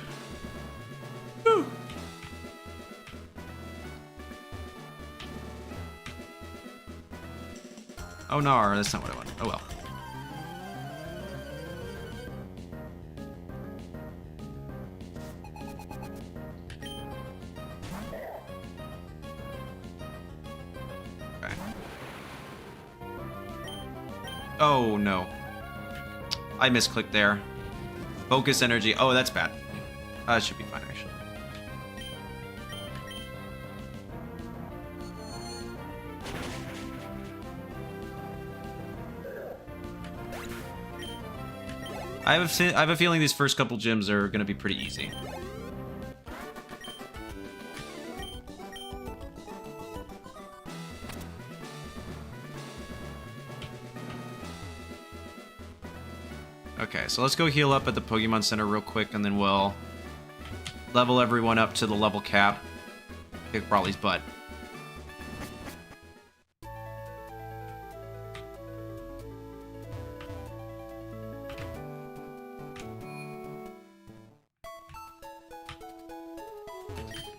Whew. Oh no, that's not what I want. Oh well. Oh, no. I misclicked there. Focus energy. Oh, that's bad. It should be fine, actually. I have a feeling these first couple gyms are going to be pretty easy. Okay, so let's go heal up at the Pokemon Center real quick, and then we'll level everyone up to the level cap. Kick Brawly's butt.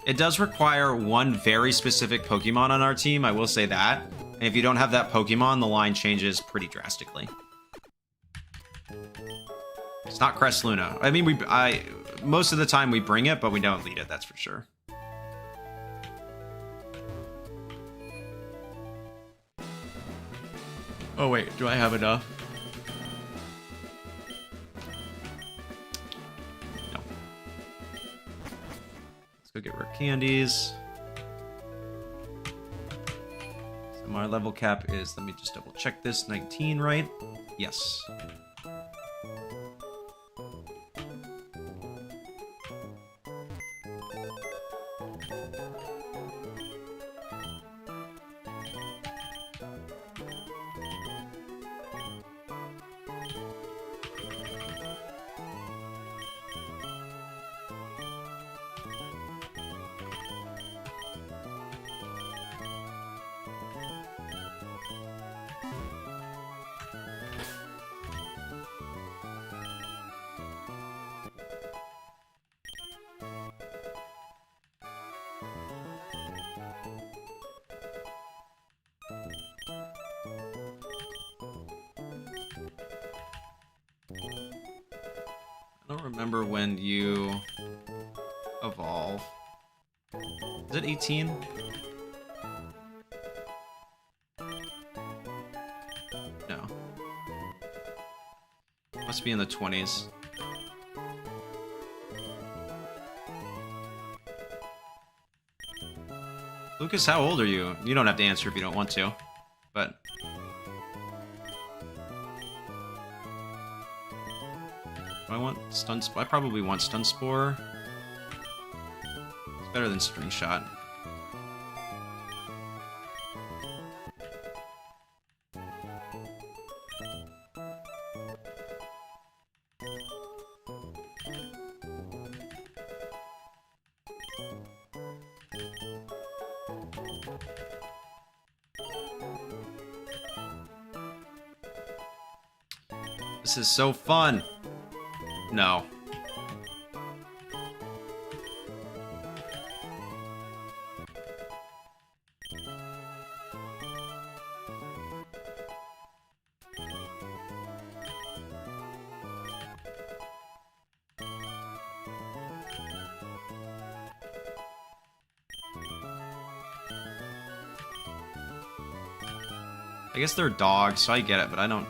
It does require one very specific Pokemon on our team, I will say that. And if you don't have that Pokemon, the line changes pretty drastically. It's not Crest Luna. I mean, most of the time we bring it, but we don't lead it, that's for sure. Oh wait, do I have enough? No. Let's go get rare candies. So my level cap is, let me just double check this, 19, right? Yes. I don't remember when you evolve. Is it 18? No. Must be in the 20s. Lucas, how old are you? You don't have to answer if you don't want to, but... Do I want Stun Spore? I probably want Stun Spore. It's better than String Shot. This is so fun. No. I guess they're dogs, so I get it, but I don't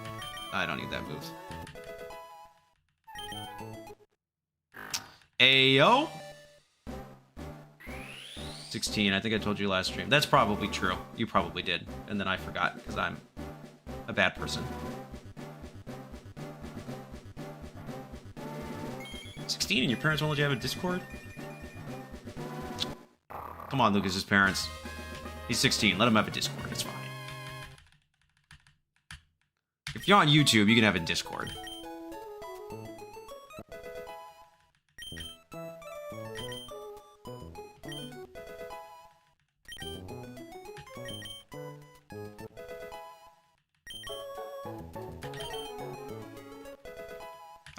need that move. Ayo! 16, I think I told you last stream. That's probably true. You probably did. And then I forgot, because I'm a bad person. 16 and your parents won't let you have a Discord? Come on, Lucas's parents. He's 16, let him have a Discord, it's fine. If you're on YouTube, you can have a Discord.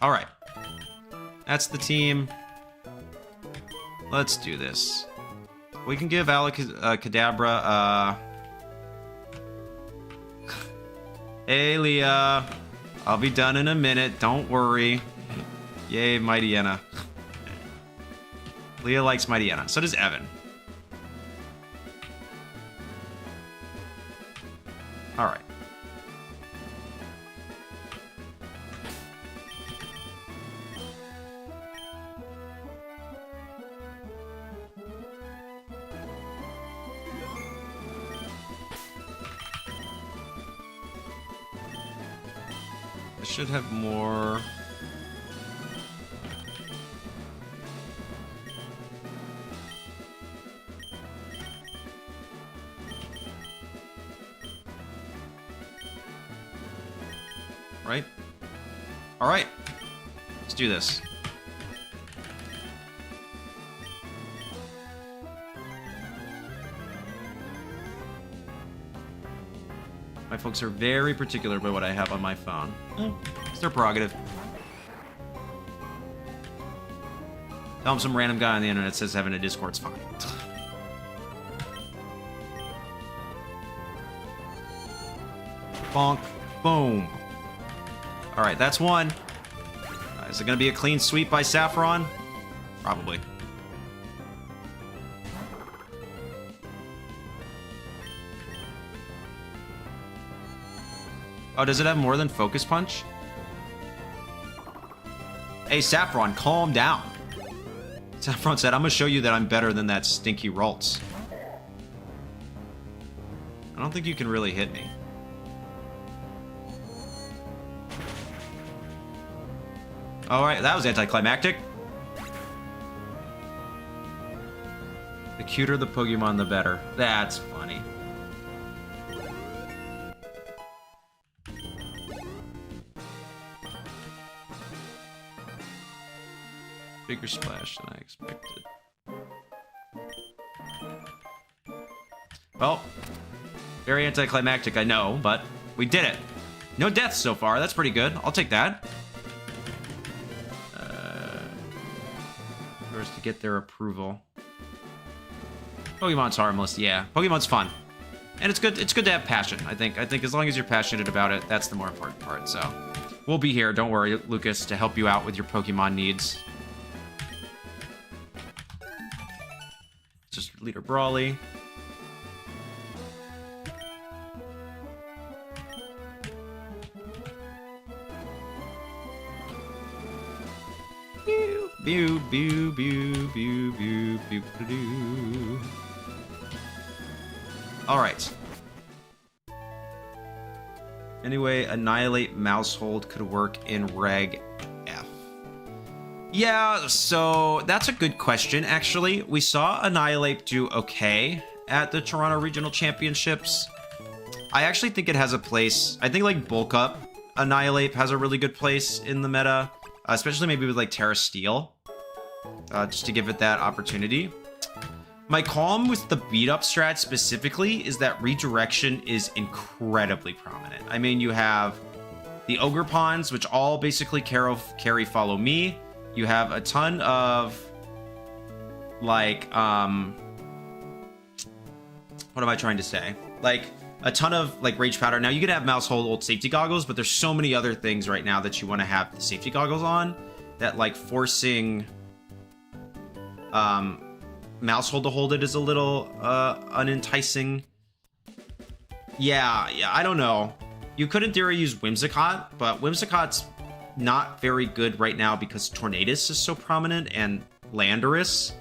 All right, that's the team. Let's do this. We can give Cadabra. Hey, Leah. I'll be done in a minute. Don't worry. Yay, Mightyena. Leah likes Mightyena. So does Evan. All right. Should have more. Right? All right. Let's do this. My folks are very particular about what I have on my phone. It's their prerogative. Tell them some random guy on the internet says having a Discord's fine. Bonk. Boom. Alright, that's one. Is it going to be a clean sweep by Saffron? Probably. Oh, does it have more than Focus Punch? Hey, Saffron, calm down. Saffron said, I'm gonna show you that I'm better than that stinky Ralts. I don't think you can really hit me. Alright, that was anticlimactic. The cuter the Pokemon, the better. That's funny. Bigger splash than I expected. Well, very anticlimactic, I know, but we did it. No deaths so far. That's pretty good. I'll take that. First to get their approval. Pokemon's harmless, yeah. Pokemon's fun, and it's good. It's good to have passion. I think as long as you're passionate about it, that's the more important part. So, we'll be here. Don't worry, Lucas, to help you out with your Pokemon needs. Leader Brawly. Pew, pew, pew, pew, pew, pew, pew. All right. Anyway, Annihilate Mousehold could work in Reg F. Yeah, so that's a good question, actually. We saw Annihilate do okay at the Toronto Regional Championships. I actually think it has a place. I think, like, Bulk Up Annihilate has a really good place in the meta, especially maybe with, like, Terra Steel, just to give it that opportunity. My qualm with the beat-up strat specifically is that redirection is incredibly prominent. I mean, you have the Ogre Pawns, which all basically carry Follow Me. You have a ton of, like, what am I trying to say? Like, a ton of, like, Rage Powder. Now, you could have Mousehold Old Safety Goggles, but there's so many other things right now that you want to have the Safety Goggles on that, like, forcing Mousehold to hold it is a little unenticing. Yeah, I don't know. You could in theory use Whimsicott, but Whimsicott's not very good right now because Tornadus is so prominent and Landorus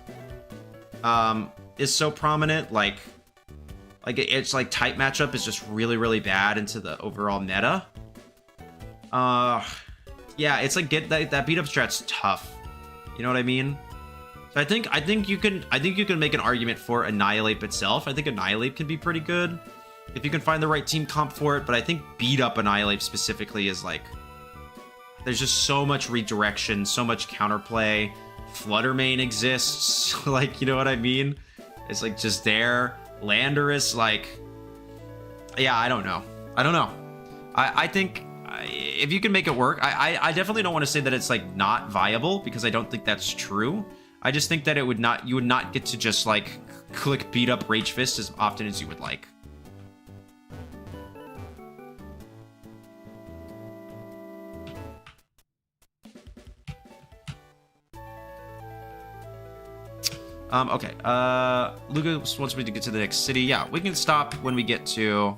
is so prominent. Like it's like type matchup is just really bad into the overall meta. Yeah, it's like that beat up strat's tough. You know what I mean? So I think you can make an argument for Annihilate itself. I think Annihilate can be pretty good if you can find the right team comp for it, but I think beat up Annihilate specifically is like, there's just so much redirection, so much counterplay. Fluttermane exists, like, you know what I mean? It's like just there. Landorus, like, yeah, I don't know. I think if you can make it work, I definitely don't want to say that it's like not viable, because I don't think that's true. I just think that you would not get to just like click beat up Rage Fist as often as you would like. Okay, Lucas wants me to get to the next city. Yeah, we can stop when we get to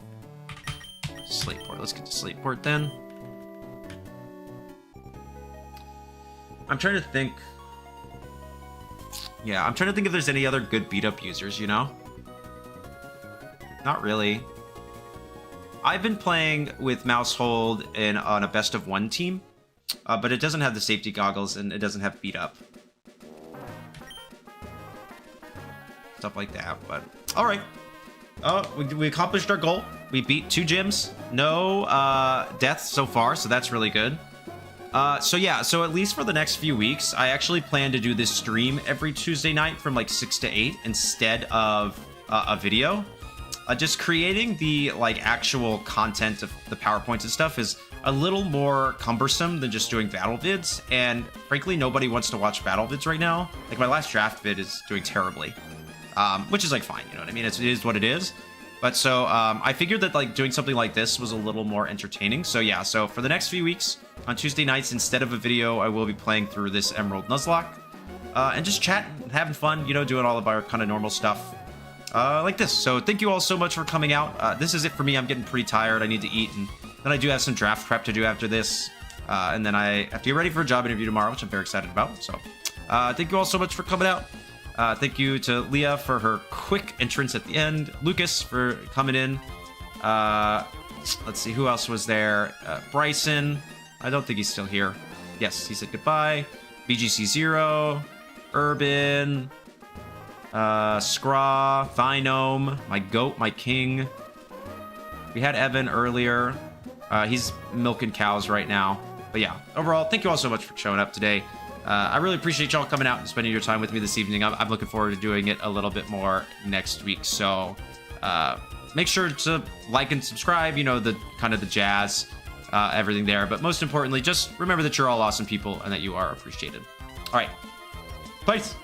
Slateport. Let's get to Slateport then. I'm trying to think. Yeah, I'm trying to think if there's any other good beat-up users, you know? Not really. I've been playing with Mousehold on a best-of-1 team, but it doesn't have the safety goggles and it doesn't have beat-up. Stuff like that, but... Alright. Oh, we accomplished our goal. We beat 2 gyms. No deaths so far, so that's really good. So yeah, so at least for the next few weeks, I actually plan to do this stream every Tuesday night from like 6 to 8 instead of a video. Just creating the like actual content of the PowerPoints and stuff is a little more cumbersome than just doing battle vids, and frankly, nobody wants to watch battle vids right now. Like my last draft vid is doing terribly, which is like fine, you know what I mean? It is what it is. But so I figured that like doing something like this was a little more entertaining. So yeah, so for the next few weeks on Tuesday nights, instead of a video, I will be playing through this Emerald Nuzlocke and just chatting, having fun, you know, doing all of our kind of normal stuff like this. So thank you all so much for coming out. This is it for me. I'm getting pretty tired. I need to eat, and then I do have some draft prep to do after this. And then I have to get ready for a job interview tomorrow, which I'm very excited about. So thank you all so much for coming out. Thank you to Leah for her quick entrance at the end. Lucas for coming in. Let's see, who else was there? Bryson. I don't think he's still here. Yes, he said goodbye. Vgc Zero. Urban. Scraw. Thinome. My goat, my king. We had Evan earlier. He's milking cows right now. But yeah, overall, thank you all so much for showing up today. I really appreciate y'all coming out and spending your time with me this evening. I'm looking forward to doing it a little bit more next week. So make sure to like and subscribe, you know, the kind of the jazz, everything there. But most importantly, just remember that you're all awesome people and that you are appreciated. All right. Peace.